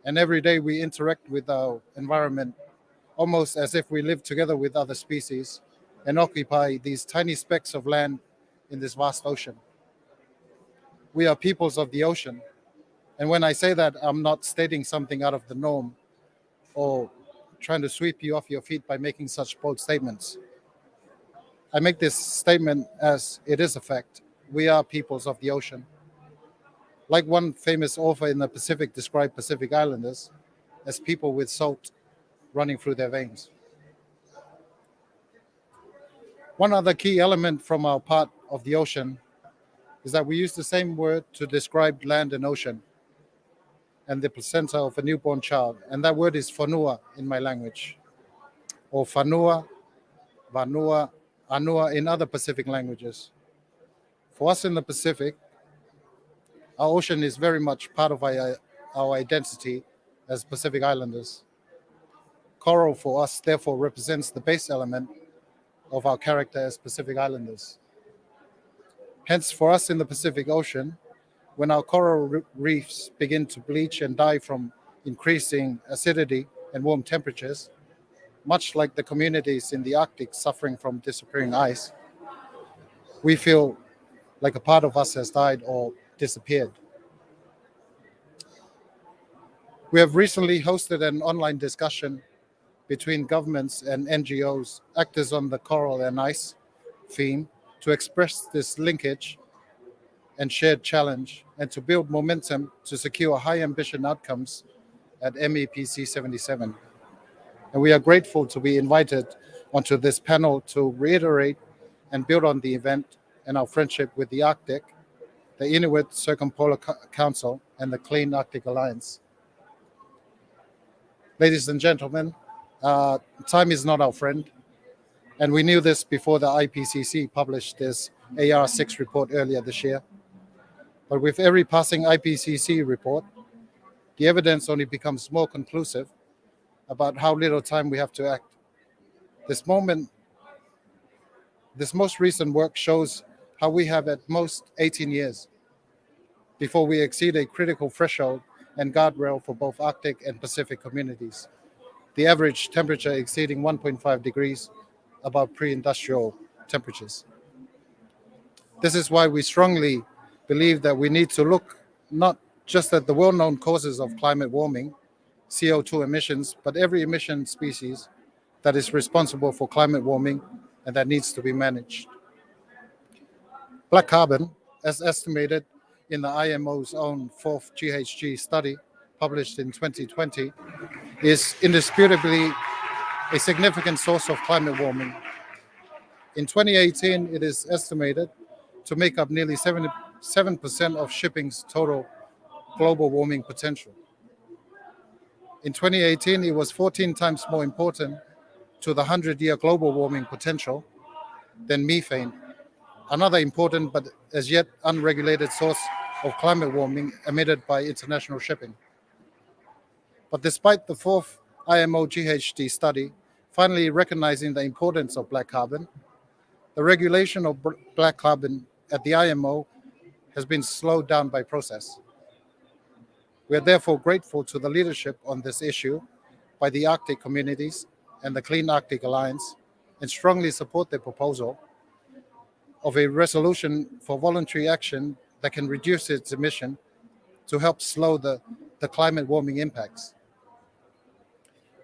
and every day we interact with our environment almost as if we live together with other species and occupy these tiny specks of land in this vast ocean. We are peoples of the ocean, and when I say that, I'm not stating something out of the norm or trying to sweep you off your feet by making such bold statements. I make this statement as it is a fact. We are peoples of the ocean. Like one famous author in the Pacific described Pacific Islanders as people with salt running through their veins. One other key element from our part of the ocean is that we use the same word to describe land and ocean and the placenta of a newborn child, and that word is whanua in my language, or whanua, vanua, anua in other Pacific languages. For us in the Pacific, our ocean is very much part of our identity as Pacific Islanders. Coral for us therefore represents the base element of our character as Pacific Islanders. Hence, for us in the Pacific Ocean, when our coral reefs begin to bleach and die from increasing acidity and warm temperatures, much like the communities in the Arctic suffering from disappearing ice, we feel like a part of us has died or disappeared. We have recently hosted an online discussion between governments and NGOs, actors on the coral and ice theme, to express this linkage and shared challenge, and to build momentum to secure high ambition outcomes at MEPC 77. And we are grateful to be invited onto this panel to reiterate and build on the event and our friendship with the Arctic, the Inuit Circumpolar Council, and the Clean Arctic Alliance. Ladies and gentlemen, time is not our friend, and we knew this before the IPCC published this AR6 report earlier this year. But with every passing IPCC report, the evidence only becomes more conclusive about how little time we have to act. This most recent work shows how we have at most 18 years before we exceed a critical threshold and guardrail for both Arctic and Pacific communities, the average temperature exceeding 1.5 degrees above pre-industrial temperatures. This is why we strongly believe that we need to look not just at the well-known causes of climate warming, CO2 emissions, but every emission species that is responsible for climate warming and that needs to be managed. Black carbon, as estimated in the IMO's own fourth GHG study published in 2020, is indisputably a significant source of climate warming. In 2018, it is estimated to make up nearly 7% of shipping's total global warming potential. In 2018, it was 14 times more important to the 100-year global warming potential than methane, another important but as yet unregulated source of climate warming emitted by international shipping. But despite the fourth IMO GHG study finally recognizing the importance of black carbon, the regulation of black carbon at the IMO has been slowed down by process. We are therefore grateful to the leadership on this issue by the Arctic communities and the Clean Arctic Alliance, and strongly support the proposal of a resolution for voluntary action that can reduce its emission to help slow the climate warming impacts.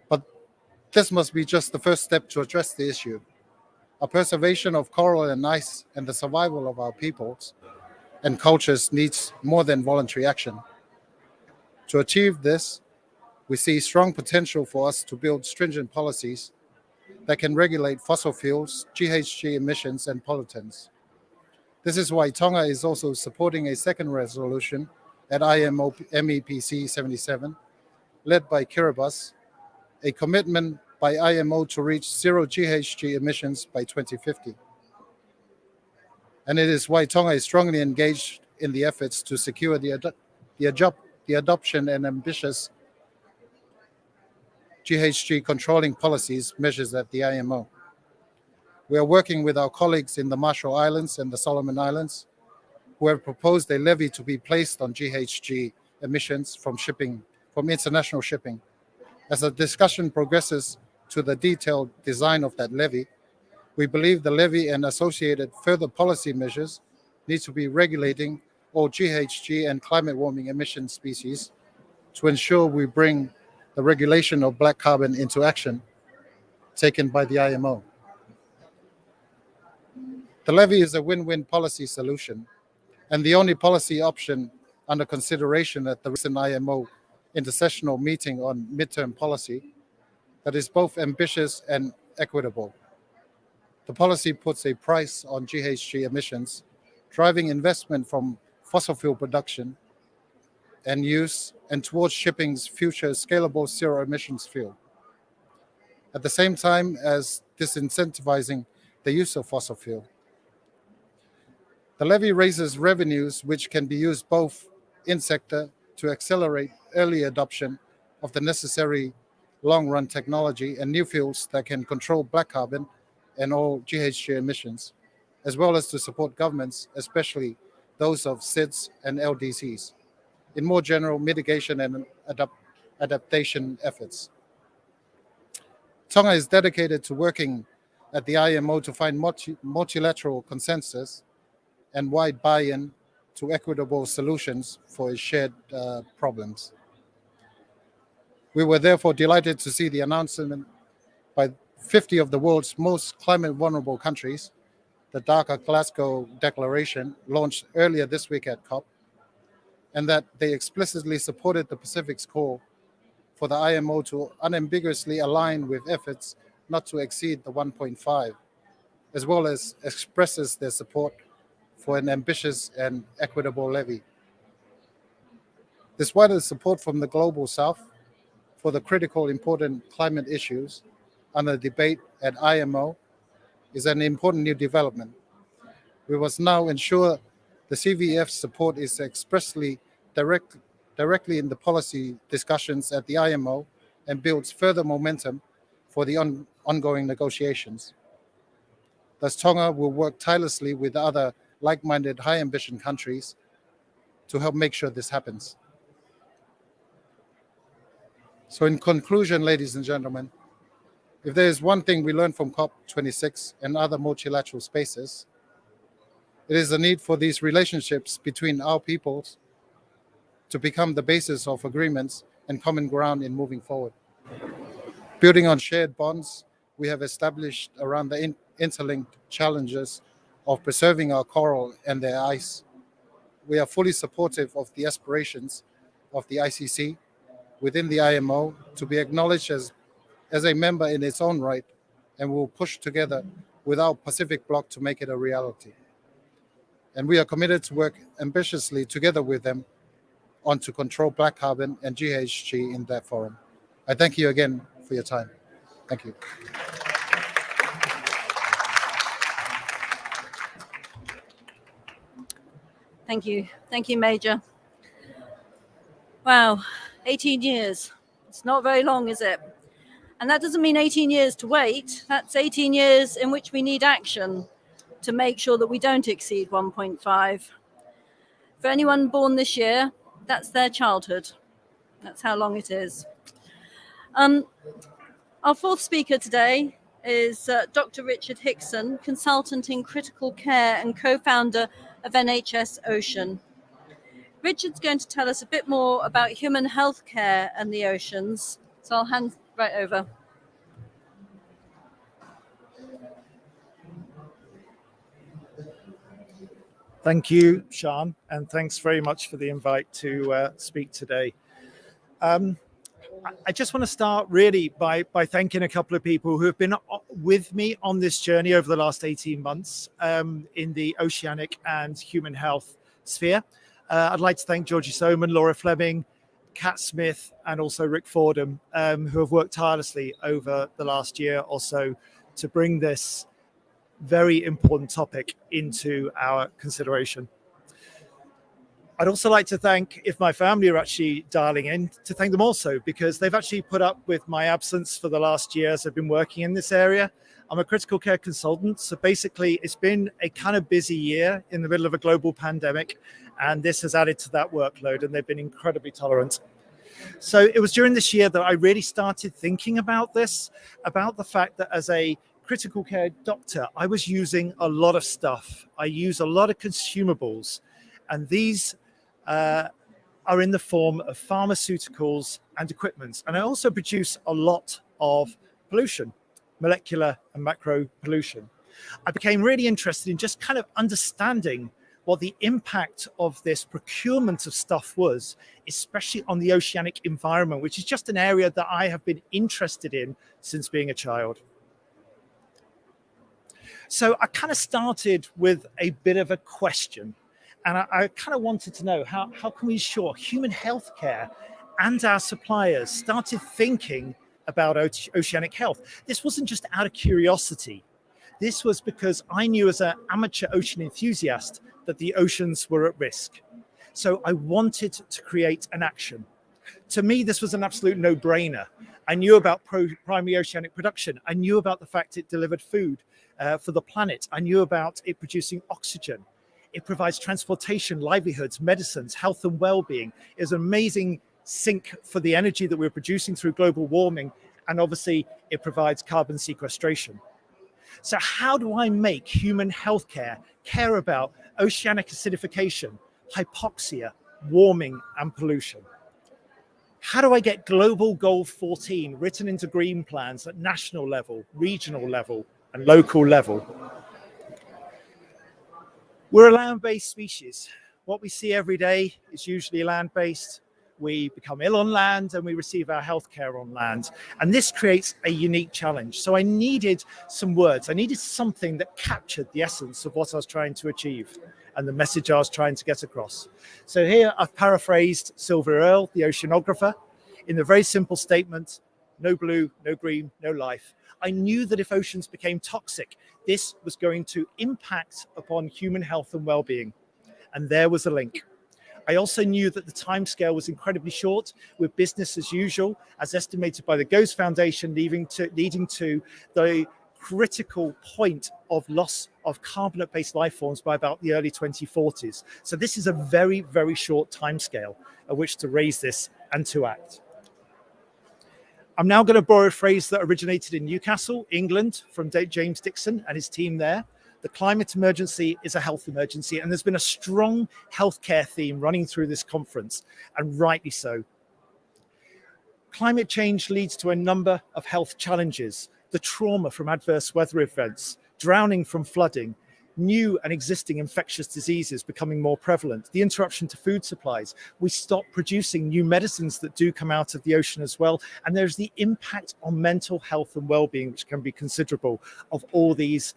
But this must be just the first step to address the issue. Our preservation of coral and ice and the survival of our peoples and cultures needs more than voluntary action. To achieve this, we see strong potential for us to build stringent policies that can regulate fossil fuels, GHG emissions, and pollutants. This is why Tonga is also supporting a second resolution at IMO MEPC 77, led by Kiribati, a commitment by IMO to reach zero GHG emissions by 2050. And it is why Tonga is strongly engaged in the efforts to secure the adoption and ambitious GHG controlling policies measures at the IMO. We are working with our colleagues in the Marshall Islands and the Solomon Islands, who have proposed a levy to be placed on GHG emissions from international shipping. As the discussion progresses to the detailed design of that levy, we believe the levy and associated further policy measures need to be regulating all GHG and climate warming emission species to ensure we bring the regulation of black carbon into action taken by the IMO. The levy is a win-win policy solution and the only policy option under consideration at the recent IMO intersessional meeting on midterm policy that is both ambitious and equitable. The policy puts a price on GHG emissions, driving investment from fossil fuel production and use and towards shipping's future scalable zero emissions fuel, at the same time as disincentivizing the use of fossil fuel. The levy raises revenues which can be used both in sector to accelerate early adoption of the necessary long-run technology and new fuels that can control black carbon and all GHG emissions, as well as to support governments, especially those of SIDS and LDCs, in more general mitigation and adaptation efforts. Tonga is dedicated to working at the IMO to find multilateral consensus and wide buy-in to equitable solutions for its shared problems. We were therefore delighted to see the announcement by 50 of the world's most climate vulnerable countries, the Dhaka Glasgow Declaration, launched earlier this week at COP, and that they explicitly supported the Pacific's call for the IMO to unambiguously align with efforts not to exceed the 1.5, as well as expresses their support for an ambitious and equitable levy. This wider support from the global south for the critical important climate issues under debate at IMO is an important new development. We must now ensure the CVF's support is expressly directly in the policy discussions at the IMO and builds further momentum for the ongoing negotiations. Thus, Tonga will work tirelessly with other like-minded high-ambition countries to help make sure this happens. So in conclusion, ladies and gentlemen, if there is one thing we learned from COP26 and other multilateral spaces, it is the need for these relationships between our peoples to become the basis of agreements and common ground in moving forward. Building on shared bonds we have established around the interlinked challenges of preserving our coral and their ice, we are fully supportive of the aspirations of the ICC within the IMO to be acknowledged as a member in its own right, and will push together with our Pacific Bloc to make it a reality. And we are committed to work ambitiously together with them on to control black carbon and GHG in that forum. I thank you again for your time. Thank you. Thank you. Thank you, Major. Wow, 18 years. It's not very long, is it? And that doesn't mean 18 years to wait. That's 18 years in which we need action to make sure that we don't exceed 1.5. For anyone born this year, that's their childhood. That's how long it is. Our fourth speaker today is Dr. Richard Hixson, consultant in critical care and co-founder of NHS Ocean. Richard's going to tell us a bit more about human health care and the oceans. So I'll hand right over. Thank you, Sian, and thanks very much for the invite to speak today. I just want to start really by thanking a couple of people who have been with me on this journey over the last 18 months in the oceanic and human health sphere. I'd like to thank Georgie Soman, Laura Fleming, Kat Smith, and also Rick Fordham, who have worked tirelessly over the last year or so to bring this very important topic into our consideration. I'd also like to thank, if my family are actually dialing in, to thank them also, because they've actually put up with my absence for the last years I've been working in this area. I'm a critical care consultant, so basically it's been a kind of busy year in the middle of a global pandemic, and this has added to that workload, and they've been incredibly tolerant. So it was during this year that I really started thinking about this, about the fact that as a critical care doctor, I was using a lot of stuff. I use a lot of consumables, and these are in the form of pharmaceuticals and equipment. And I also produce a lot of pollution, molecular and macro pollution. I became really interested in just kind of understanding what the impact of this procurement of stuff was, especially on the oceanic environment, which is just an area that I have been interested in since being a child. So I kind of started with a bit of a question, and I kind of wanted to know how can we ensure human healthcare and our suppliers started thinking about oceanic health. This wasn't just out of curiosity. This was because I knew as an amateur ocean enthusiast that the oceans were at risk. So I wanted to create an action. To me, this was an absolute no-brainer. I knew about primary oceanic production. I knew about the fact it delivered food for the planet. I knew about it producing oxygen. It provides transportation, livelihoods, medicines, health and well-being. It's an amazing sink for the energy that we're producing through global warming. And obviously, it provides carbon sequestration. So how do I make human healthcare care about oceanic acidification, hypoxia, warming, and pollution? How do I get global goal 14 written into green plans at national level, regional level, and local level? We're a land-based species. What we see every day is usually land-based. We become ill on land and we receive our healthcare on land. And this creates a unique challenge. So I needed some words. I needed something that captured the essence of what I was trying to achieve and the message I was trying to get across. So here I've paraphrased Sylvia Earle, the oceanographer, in the very simple statement, no blue, no green, no life. I knew that if oceans became toxic, this was going to impact upon human health and well-being. And there was a link. I also knew that the timescale was incredibly short, with business as usual, as estimated by the GOES Foundation, leading to the critical point of loss of carbonate-based life forms by about the early 2040s. So this is a very, very short timescale at which to raise this and to act. I'm now going to borrow a phrase that originated in Newcastle, England, from James Dixon and his team there. The climate emergency is a health emergency, and there's been a strong healthcare theme running through this conference, and rightly so. Climate change leads to a number of health challenges: the trauma from adverse weather events, drowning from flooding, new and existing infectious diseases becoming more prevalent, the interruption to food supplies. We stop producing new medicines that do come out of the ocean as well, and there's the impact on mental health and well-being, which can be considerable, of all these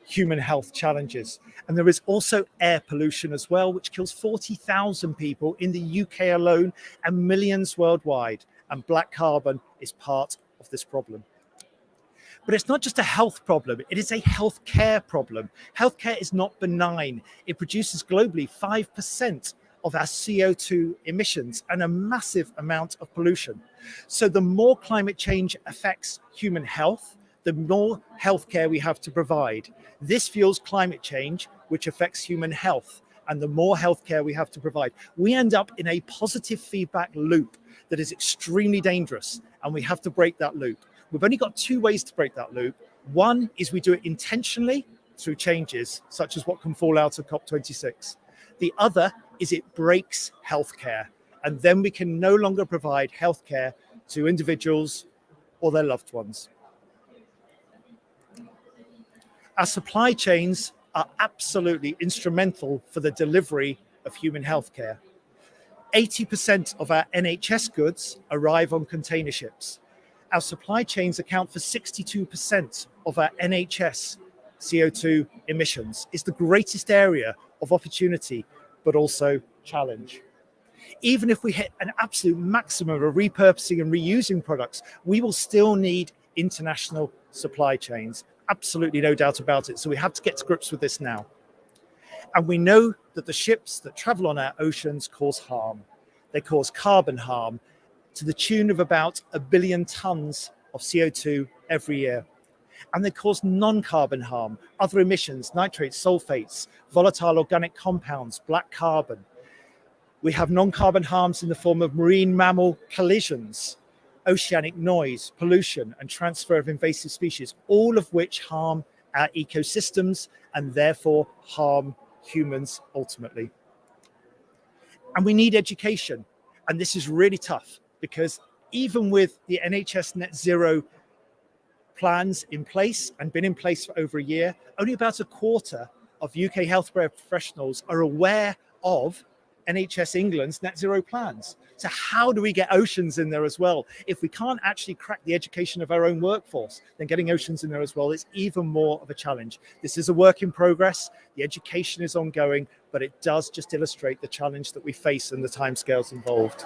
human health challenges. And there is also air pollution as well, which kills 40,000 people in the UK alone and millions worldwide. And black carbon is part of this problem. But it's not just a health problem, it is a healthcare problem. Healthcare is not benign. It produces globally 5% of our CO2 emissions and a massive amount of pollution. So the more climate change affects human health, the more healthcare we have to provide. This fuels climate change, which affects human health, and the more healthcare we have to provide. We end up in a positive feedback loop that is extremely dangerous, and we have to break that loop. We've only got two ways to break that loop. One is we do it intentionally through changes, such as what can fall out of COP26. The other is it breaks healthcare, and then we can no longer provide healthcare to individuals or their loved ones. Our supply chains are absolutely instrumental for the delivery of human healthcare. 80% of our NHS goods arrive on container ships. Our supply chains account for 62% of our NHS CO2 emissions. It's the greatest area of opportunity, but also challenge. Even if we hit an absolute maximum of repurposing and reusing products, we will still need international supply chains. Absolutely no doubt about it. So we have to get to grips with this now. And we know that the ships that travel on our oceans cause harm. They cause carbon harm to the tune of about 1 billion tons of CO2 every year. And they cause non-carbon harm, other emissions, nitrates, sulfates, volatile organic compounds, black carbon. We have non-carbon harms in the form of marine mammal collisions, oceanic noise, pollution, and transfer of invasive species, all of which harm our ecosystems and therefore harm humans ultimately. And we need education. And this is really tough because even with the NHS net zero plans in place and been in place for over a year, only about a quarter of UK healthcare professionals are aware of NHS England's net zero plans. So how do we get oceans in there as well? If we can't actually crack the education of our own workforce, then getting oceans in there as well is even more of a challenge. This is a work in progress. The education is ongoing, but it does just illustrate the challenge that we face and the timescales involved.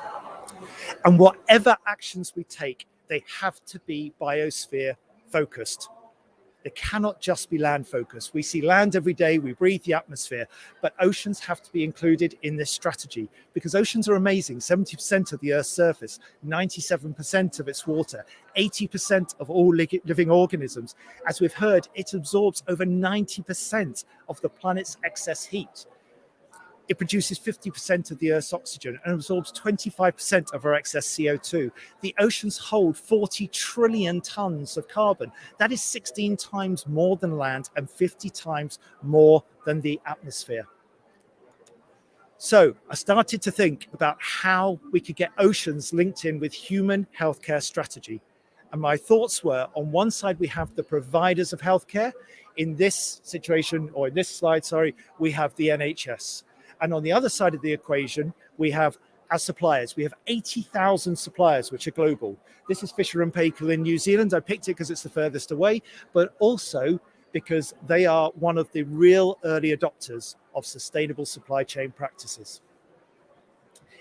And whatever actions we take, they have to be biosphere focused. They cannot just be land focused. We see land every day, we breathe the atmosphere, but oceans have to be included in this strategy because oceans are amazing. 70% of the Earth's surface, 97% of its water, 80% of all living organisms. As we've heard, it absorbs over 90% of the planet's excess heat. It produces 50% of the Earth's oxygen and absorbs 25% of our excess CO2. The oceans hold 40 trillion tons of carbon. That is 16 times more than land and 50 times more than the atmosphere. So I started to think about how we could get oceans linked in with human healthcare strategy. And my thoughts were, on one side, we have the providers of healthcare. In this situation, or in this slide, sorry, we have the NHS. And on the other side of the equation, we have our suppliers. We have 80,000 suppliers, which are global. This is Fisher & Paykel in New Zealand. I picked it because it's the furthest away, but also because they are one of the real early adopters of sustainable supply chain practices.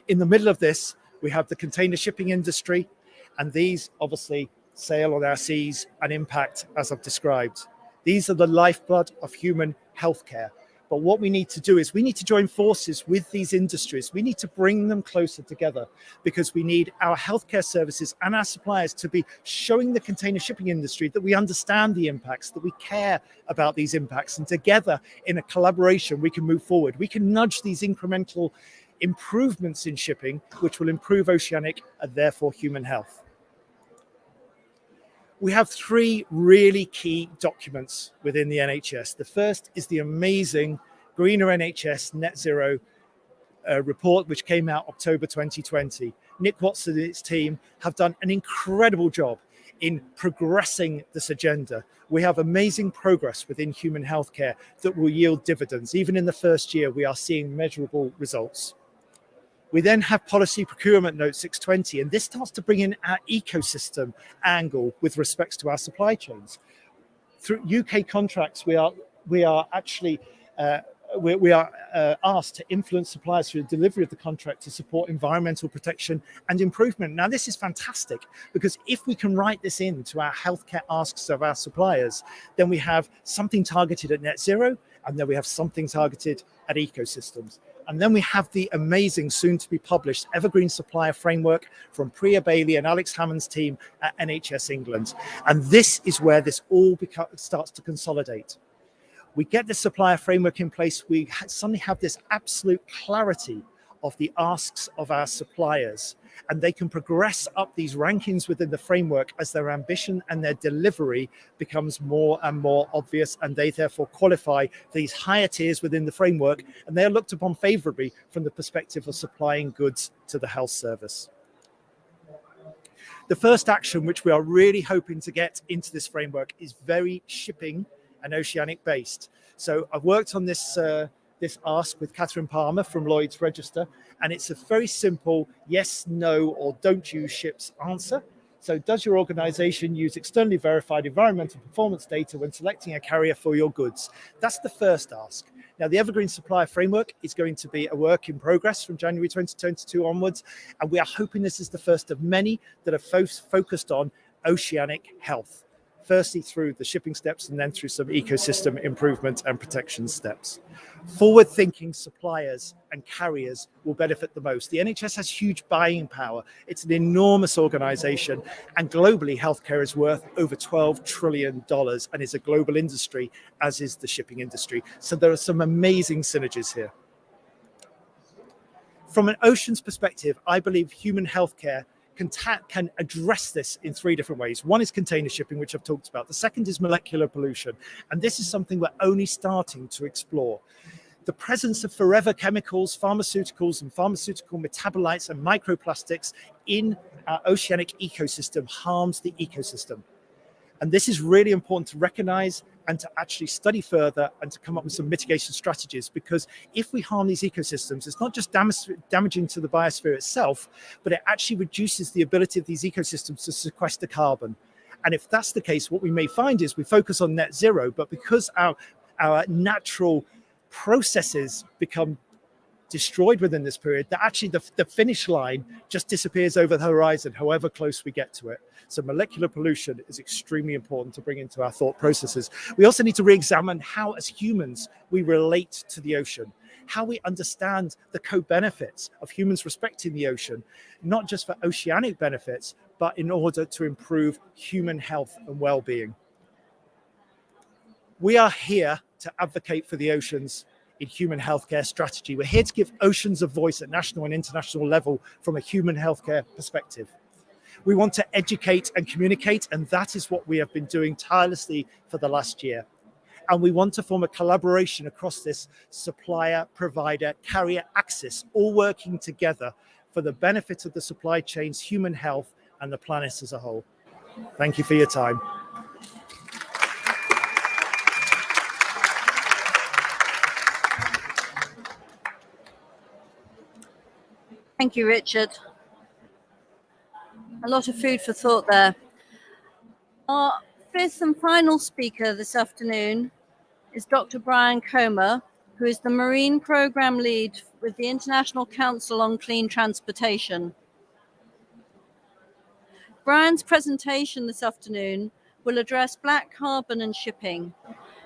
In the middle of this, we have the container shipping industry, and these obviously sail on our seas and impact, as I've described. These are the lifeblood of human healthcare. But what we need to do is we need to join forces with these industries. We need to bring them closer together because we need our healthcare services and our suppliers to be showing the container shipping industry that we understand the impacts, that we care about these impacts. And together in a collaboration, we can move forward. We can nudge these incremental improvements in shipping, which will improve oceanic and therefore human health. We have three really key documents within the NHS. The first is the amazing Greener NHS Net Zero report, which came out October 2020. Nick Watson and his team have done an incredible job in progressing this agenda. We have amazing progress within human healthcare that will yield dividends. Even in the first year, we are seeing measurable results. We then have Policy Procurement Note 620, and this starts to bring in our ecosystem angle with respect to our supply chains. Through UK contracts, we are actually asked to influence suppliers through the delivery of the contract to support environmental protection and improvement. Now, this is fantastic because if we can write this into our healthcare asks of our suppliers, then we have something targeted at net zero, and then we have something targeted at ecosystems. And then we have the amazing, soon-to-be-published Evergreen Supplier Framework from Priya Bailey and Alex Hammond's team at NHS England. And this is where this all starts to consolidate. We get the supplier framework in place, we suddenly have this absolute clarity of the asks of our suppliers, and they can progress up these rankings within the framework as their ambition and their delivery becomes more and more obvious, and they therefore qualify these higher tiers within the framework, and they are looked upon favorably from the perspective of supplying goods to the health service. The first action which we are really hoping to get into this framework is very shipping and oceanic based. So I've worked on this ask with Catherine Palmer from Lloyd's Register, and it's a very simple yes, no, or don't use ships answer. So does your organization use externally verified environmental performance data when selecting a carrier for your goods? That's the first ask. Now, the Evergreen Supplier Framework is going to be a work in progress from January 2022 onwards, and we are hoping this is the first of many that are focused on oceanic health. Firstly through the shipping steps and then through some ecosystem improvement and protection steps. Forward-thinking suppliers and carriers will benefit the most. The NHS has huge buying power. It's an enormous organization, and globally healthcare is worth over $12 trillion and is a global industry, as is the shipping industry. So there are some amazing synergies here. From an oceans perspective, I believe human healthcare can address this in three different ways. One is container shipping, which I've talked about. The second is molecular pollution. And this is something we're only starting to explore. The presence of forever chemicals, pharmaceuticals, and pharmaceutical metabolites and microplastics in our oceanic ecosystem harms the ecosystem. And this is really important to recognize and to actually study further and to come up with some mitigation strategies. Because if we harm these ecosystems, it's not just damaging to the biosphere itself, but it actually reduces the ability of these ecosystems to sequester carbon. And if that's the case, what we may find is we focus on net zero, but because our natural processes become destroyed within this period, that actually the finish line just disappears over the horizon, however close we get to it. So molecular pollution is extremely important to bring into our thought processes. We also need to re-examine how, as humans, we relate to the ocean, how we understand the co-benefits of humans respecting the ocean, not just for oceanic benefits, but in order to improve human health and well-being. We are here to advocate for the oceans in human healthcare strategy. We're here to give oceans a voice at national and international level from a human healthcare perspective. We want to educate and communicate, and that is what we have been doing tirelessly for the last year. And we want to form a collaboration across this supplier, provider, carrier axis, all working together for the benefit of the supply chains, human health, and the planet as a whole. Thank you for your time. Thank you, Richard. A lot of food for thought there. Our fifth and final speaker this afternoon is Dr. Bryan, who is the Marine Program Lead with the International Council on Clean Transportation. Bryan's presentation this afternoon will address black carbon and shipping,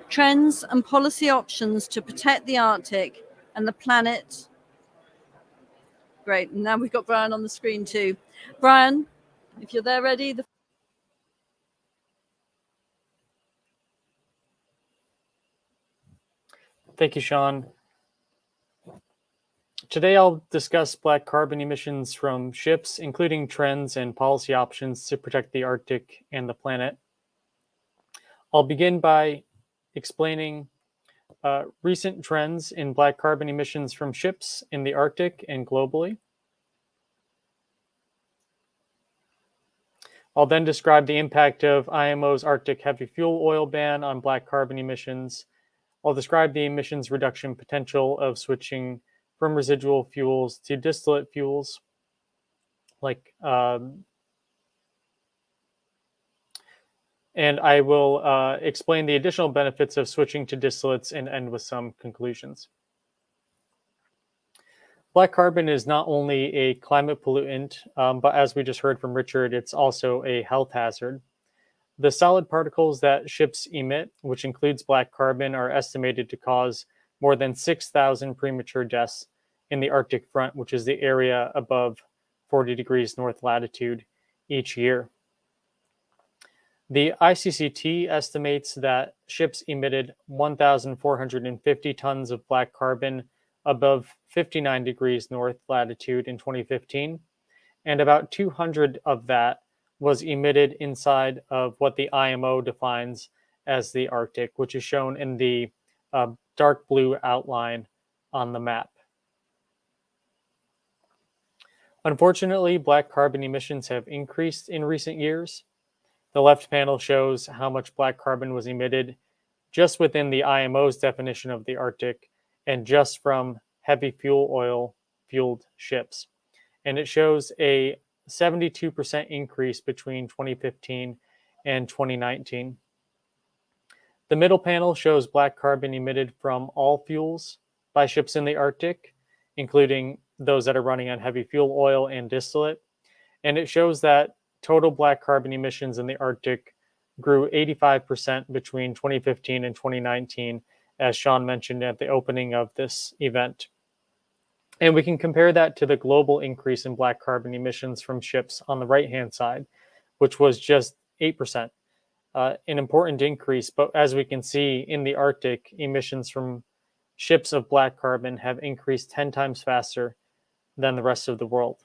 trends and policy options to protect the Arctic and the planet. Great, and now we've got Bryan on the screen too. Bryan, if you're there ready. Thank you, Sean. Today I'll discuss black carbon emissions from ships, including trends and policy options to protect the Arctic and the planet. I'll begin by explaining recent trends in black carbon emissions from ships in the Arctic and globally. I'll then describe the impact of IMO's Arctic heavy fuel oil ban on black carbon emissions. I'll describe the emissions reduction potential of switching from residual fuels to distillate fuels, like and I will explain the additional benefits of switching to distillates and end with some conclusions. Black carbon is not only a climate pollutant, but as we just heard from Richard, it's also a health hazard. The solid particles that ships emit, which includes black carbon, are estimated to cause more than 6,000 premature deaths in the Arctic front, which is the area above 40 degrees north latitude each year. The ICCT estimates that ships emitted 1,450 tons of black carbon above 59 degrees north latitude in 2015, and about 200 of that was emitted inside of what the IMO defines as the Arctic, which is shown in the dark blue outline on the map. Unfortunately, black carbon emissions have increased in recent years. The left panel shows how much black carbon was emitted just within the IMO's definition of the Arctic and just from heavy fuel oil fueled ships. And it shows a 72% increase between 2015 and 2019. The middle panel shows black carbon emitted from all fuels by ships in the Arctic, including those that are running on heavy fuel oil and distillate. And it shows that total black carbon emissions in the Arctic grew 85% between 2015 and 2019, as Sean mentioned at the opening of this event. And we can compare that to the global increase in black carbon emissions from ships on the right-hand side, which was just 8%, an important increase. But as we can see in the Arctic, emissions from ships of black carbon have increased 10 times faster than the rest of the world.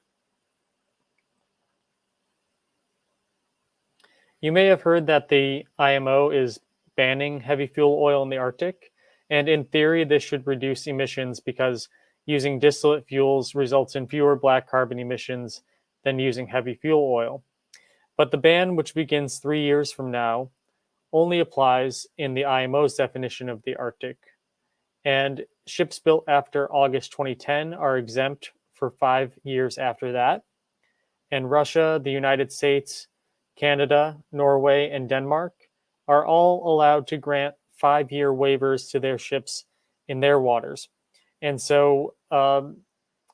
You may have heard that the IMO is banning heavy fuel oil in the Arctic, and in theory, this should reduce emissions because using distillate fuels results in fewer black carbon emissions than using heavy fuel oil. But the ban, which begins 3 years from now, only applies in the IMO's definition of the Arctic. And ships built after August 2010 are exempt for 5 years after that. And Russia, the United States, Canada, Norway, and Denmark are all allowed to grant 5-year waivers to their ships in their waters. And so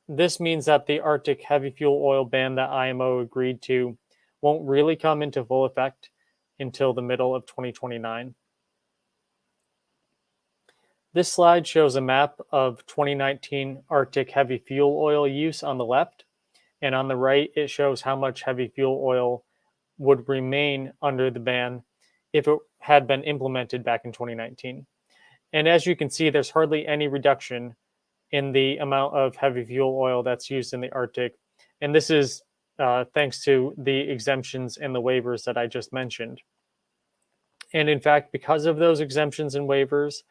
this means that the Arctic heavy fuel oil ban that IMO agreed to won't really come into full effect until the middle of 2029. This slide shows a map of 2019 Arctic heavy fuel oil use on the left, and on the right it shows how much heavy fuel oil would remain under the ban if it had been implemented back in 2019. And as you can see, there's hardly any reduction in the amount of heavy fuel oil that's used in the Arctic. And this is thanks to the exemptions and the waivers that I just mentioned. And in fact, because of those exemptions and waivers,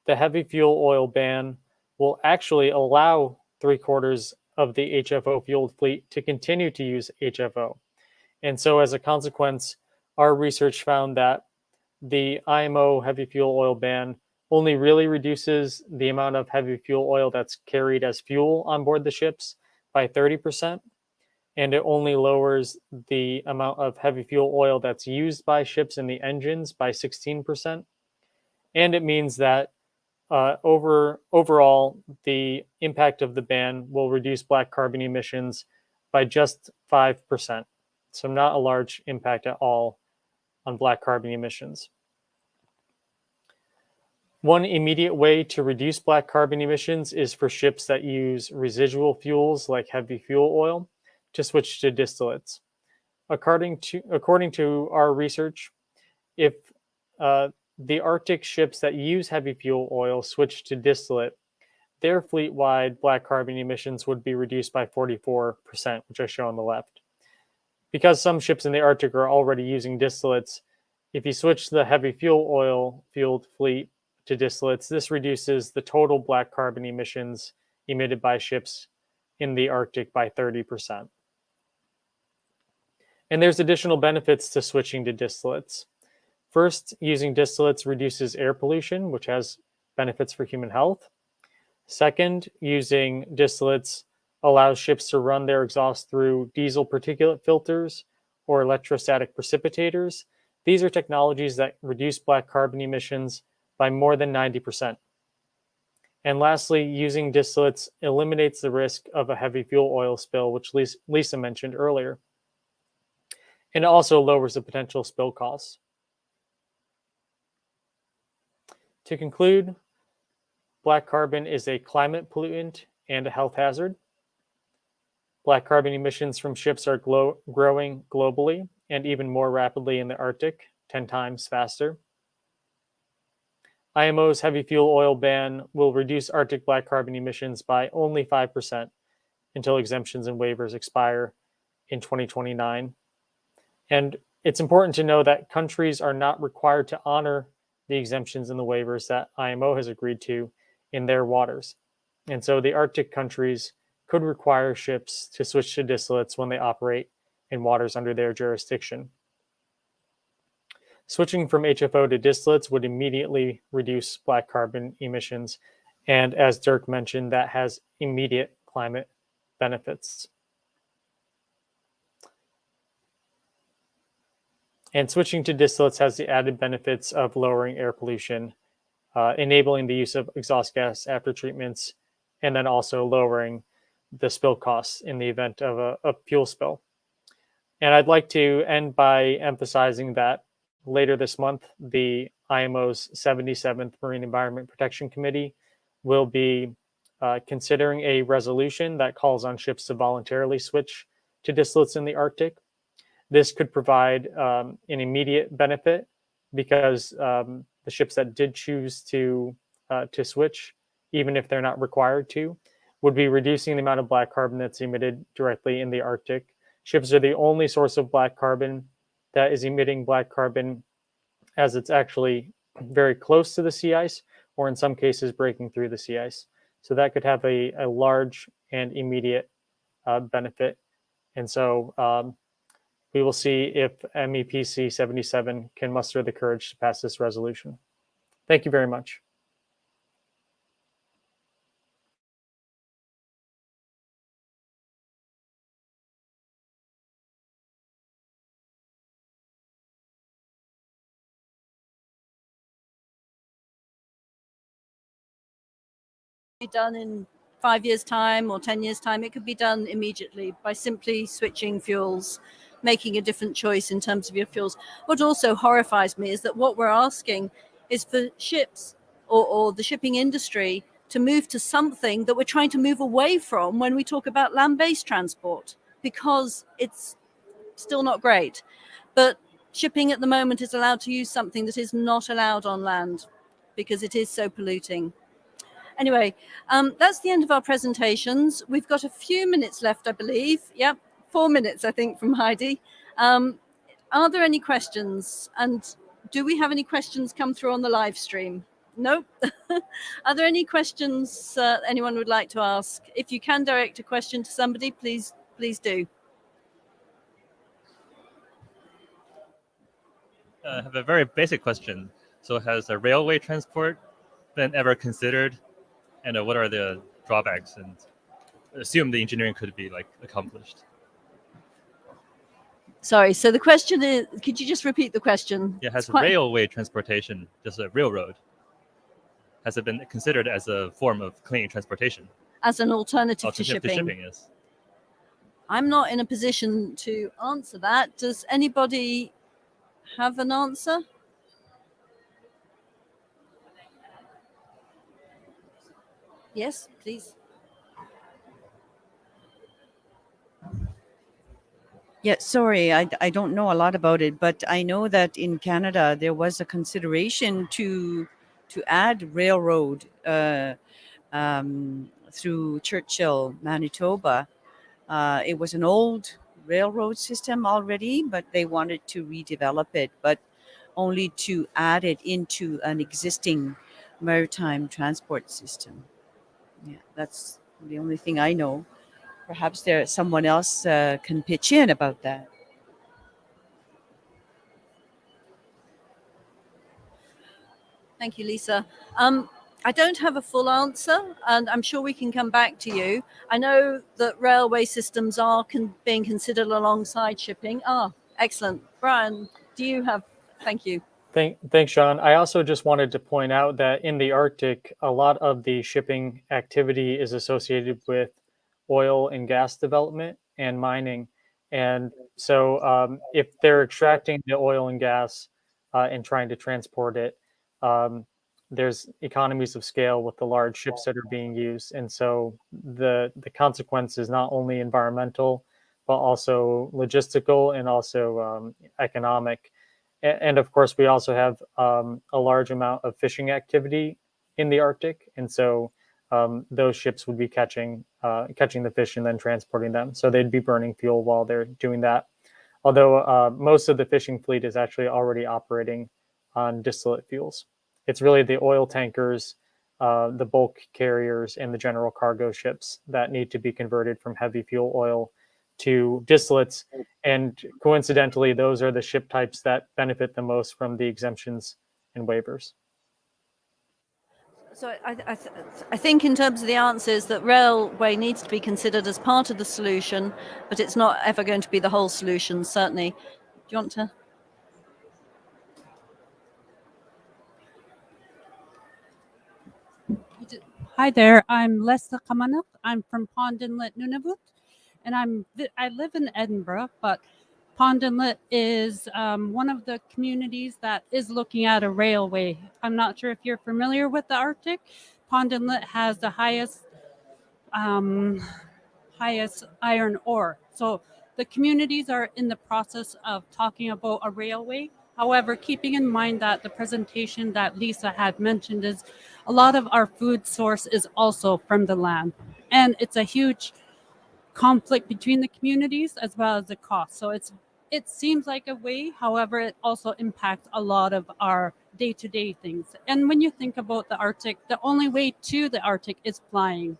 the heavy fuel oil ban will actually allow 3/4 of the HFO fueled fleet to continue to use HFO. And so as a consequence, our research found that the IMO heavy fuel oil ban only really reduces the amount of heavy fuel oil that's carried as fuel on board the ships by 30%. And it only lowers the amount of heavy fuel oil that's used by ships in the engines by 16%. And it means that overall, the impact of the ban will reduce black carbon emissions by just 5%. So not a large impact at all on black carbon emissions. One immediate way to reduce black carbon emissions is for ships that use residual fuels like heavy fuel oil to switch to distillates. According to our research, if the Arctic ships that use heavy fuel oil switch to distillate, their fleet-wide black carbon emissions would be reduced by 44%, which I show on the left. Because some ships in the Arctic are already using distillates, if you switch the heavy fuel oil fueled fleet to distillates, this reduces the total black carbon emissions emitted by ships in the Arctic by 30%. And there's additional benefits to switching to distillates. First, using distillates reduces air pollution, which has benefits for human health. Second, using distillates allows ships to run their exhaust through diesel particulate filters or electrostatic precipitators. These are technologies that reduce black carbon emissions by more than 90%. And lastly, using distillates eliminates the risk of a heavy fuel oil spill, which Lisa mentioned earlier. And it also lowers the potential spill costs. To conclude, black carbon is a climate pollutant and a health hazard. Black carbon emissions from ships are growing globally and even more rapidly in the Arctic, 10 times faster. IMO's heavy fuel oil ban will reduce Arctic black carbon emissions by only 5% until exemptions and waivers expire in 2029. And it's important to know that countries are not required to honor the exemptions and the waivers that IMO has agreed to in their waters. And so the Arctic countries could require ships to switch to distillates when they operate in waters under their jurisdiction. Switching from HFO to distillates would immediately reduce black carbon emissions. And as Dirk mentioned, that has immediate climate benefits. And switching to distillates has the added benefits of lowering air pollution, enabling the use of exhaust gas after treatments, and then also lowering the spill costs in the event of a fuel spill. And I'd like to end by emphasizing that later this month, the IMO's 77th Marine Environment Protection Committee will be considering a resolution that calls on ships to voluntarily switch to distillates in the Arctic. This could provide an immediate benefit because the ships that did choose to switch, even if they're not required to, would be reducing the amount of black carbon that's emitted directly in the Arctic. Ships are the only source of black carbon that is emitting black carbon as it's actually very close to the sea ice, or in some cases breaking through the sea ice. So that could have a large and immediate benefit. And so We will see if MEPC 77 can muster the courage to pass this resolution. Thank you very much. Be done in 5 years' time or 10 years' time. It could be done immediately by simply switching fuels, making a different choice in terms of your fuels. What also horrifies me is that what we're asking is for ships or the shipping industry to move to something that we're trying to move away from when we talk about land-based transport, because it's still not great. But shipping at the moment is allowed to use something that is not allowed on land because it is so polluting. Anyway, that's the end of our presentations. We've got a few minutes left, I believe. Yep, 4 minutes, I think, from Heidi. Are there any questions? And do we have any questions come through on the live stream? Nope. Are there any questions anyone would like to ask? If you can direct a question to somebody, please do. I have a very basic question. So has a railway transport been ever considered? And what are the drawbacks? And assume the engineering could be accomplished. Sorry, so the question is, could you just repeat the question? Yeah, has railway transportation, just a railroad, has it been considered as a form of clean transportation? As an alternative to shipping? Yes. I'm not in a position to answer that. Does anybody have an answer? Yes, please. Yeah, sorry, I don't know a lot about it, but I know that in Canada there was a consideration to add railroad through Churchill, Manitoba. It was an old railroad system already, but they wanted to redevelop it, but only to add it into an existing maritime transport system. Yeah, that's the only thing I know. Perhaps someone else can pitch in about that. Thank you, Lisa. I don't have a full answer, and I'm sure we can come back to you. I know that railway systems are being considered alongside shipping. Excellent. Bryan, do you have? Thank you. Thanks, Sean. I also just wanted to point out that in the Arctic, a lot of the shipping activity is associated with oil and gas development and mining. And so if they're extracting the oil and gas and trying to transport it, there's economies of scale with the large ships that are being used. And so the consequence is not only environmental, but also logistical and also economic. And of course, we also have a large amount of fishing activity in the Arctic. And so those ships would be catching the fish and then transporting them. So they'd be burning fuel while they're doing that. Although most of the fishing fleet is actually already operating on distillate fuels. It's really the oil tankers, the bulk carriers, and the general cargo ships that need to be converted from heavy fuel oil to distillates. And coincidentally, those are the ship types that benefit the most from the exemptions and waivers. So I think in terms of the answers that railway needs to be considered as part of the solution, but it's not ever going to be the whole solution, certainly. Do you want to? Hi there, I'm Leslie Kamanuk. I'm from Pond Inlet, Nunavut, and I live in Edinburgh, but Pond Inlet is one of the communities that is looking at a railway. I'm not sure if you're familiar with the Arctic. Pond Inlet has the highest iron ore. So the communities are in the process of talking about a railway. However, keeping in mind that the presentation that Lisa had mentioned is a lot of our food source is also from the land. And it's a huge conflict between the communities as well as the cost. So it seems like a way, however, it also impacts a lot of our day-to-day things. And when you think about the Arctic, the only way to the Arctic is flying.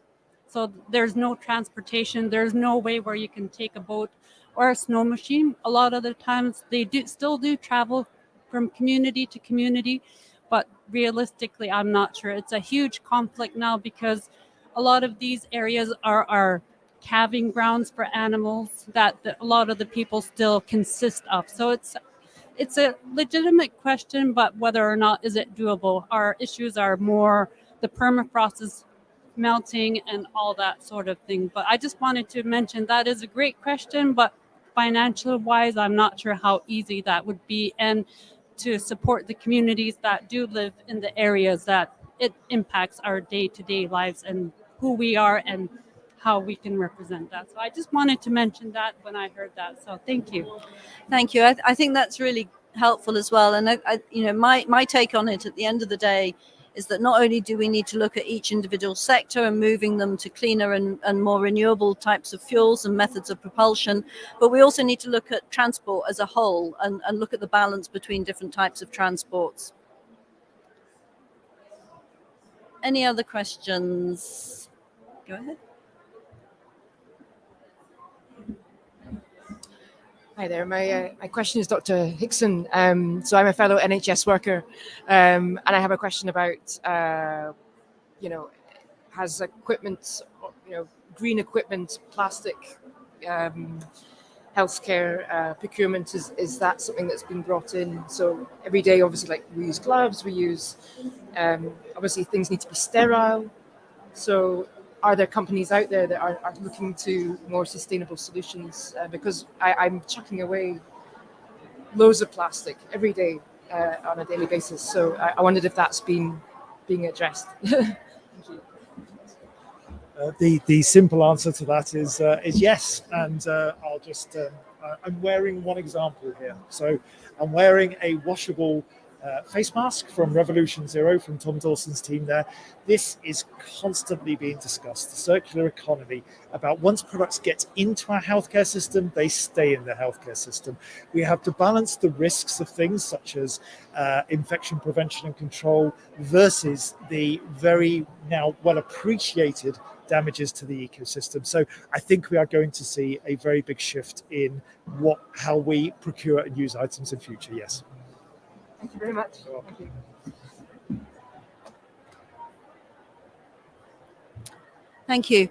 So there's no transportation. There's no way where you can take a boat or a snow machine. A lot of the times they still do travel from community to community, but realistically, I'm not sure. It's a huge conflict now because a lot of these areas are calving grounds for animals that a lot of the people still consist of. So it's a legitimate question, but whether or not is it doable? Our issues are more the permafrost is melting and all that sort of thing. But I just wanted to mention that is a great question, but financial wise, I'm not sure how easy that would be, and to support the communities that do live in the areas that it impacts our day-to-day lives and who we are and how we can represent that. So I just wanted to mention that when I heard that. So thank you. Thank you. I think that's really helpful as well. And my take on it at the end of the day is that not only do we need to look at each individual sector and moving them to cleaner and more renewable types of fuels and methods of propulsion, but we also need to look at transport as a whole and look at the balance between different types of transports. Any other questions? Go ahead. Hi there. My question is Dr. Hixson. So I'm a fellow NHS worker, and I have a question about, has equipment, green equipment, plastic, healthcare procurement, is that something that's been brought in? So every day, obviously, like we use gloves, we use, obviously things need to be sterile. So are there companies out there that are looking to more sustainable solutions? Because I'm chucking away loads of plastic every day on a daily basis. So I wondered if that's being addressed. Thank you. The simple answer to that is yes. And I'll just, I'm wearing one example here. So I'm wearing a washable face mask from Revolution Zero, from Tom Dawson's team there. This is constantly being discussed, the circular economy, about once products get into our healthcare system, they stay in the healthcare system. We have to balance the risks of things such as infection prevention and control versus the very now well appreciated damages to the ecosystem. So I think we are going to see a very big shift in how we procure and use items in future, yes. Thank you very much. Thank you. Thank you.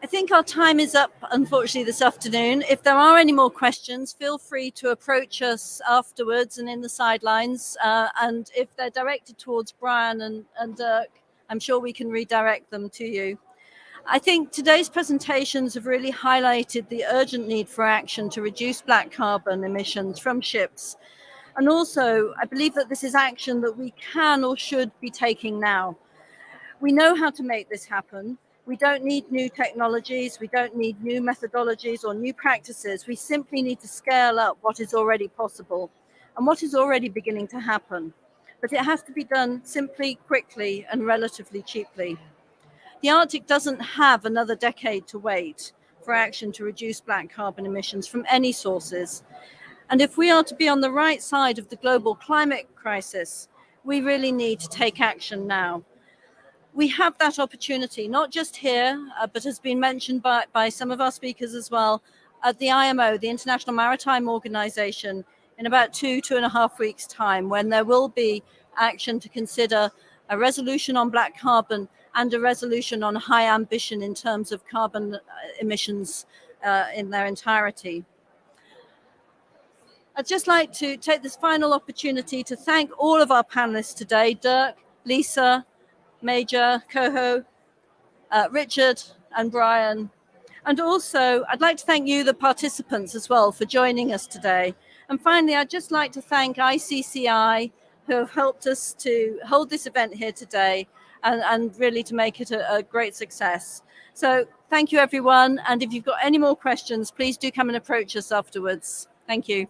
I think our time is up, unfortunately, this afternoon. If there are any more questions, feel free to approach us afterwards and in the sidelines. And if they're directed towards Bryan and Dirk, I'm sure we can redirect them to you. I think today's presentations have really highlighted the urgent need for action to reduce black carbon emissions from ships. And also, I believe that this is action that we can or should be taking now. We know how to make this happen. We don't need new technologies. We don't need new methodologies or new practices. We simply need to scale up what is already possible and what is already beginning to happen. But it has to be done simply, quickly, and relatively cheaply. The Arctic doesn't have another decade to wait for action to reduce black carbon emissions from any sources. And if we are to be on the right side of the global climate crisis, we really need to take action now. We have that opportunity, not just here, but has been mentioned by some of our speakers as well, at the IMO, the International Maritime Organization, in about 2.5 weeks' time, when there will be action to consider a resolution on black carbon and a resolution on high ambition in terms of carbon emissions in their entirety. I'd just like to take this final opportunity to thank all of our panelists today, Dirk, Lisa, Major, Kaho, Richard and Bryan. And also, I'd like to thank you, the participants, as well, for joining us today. And finally, I'd just like to thank ICCI, who have helped us to hold this event here today and really to make it a great success. So thank you, everyone. And if you've got any more questions, please do come and approach us afterwards. Thank you.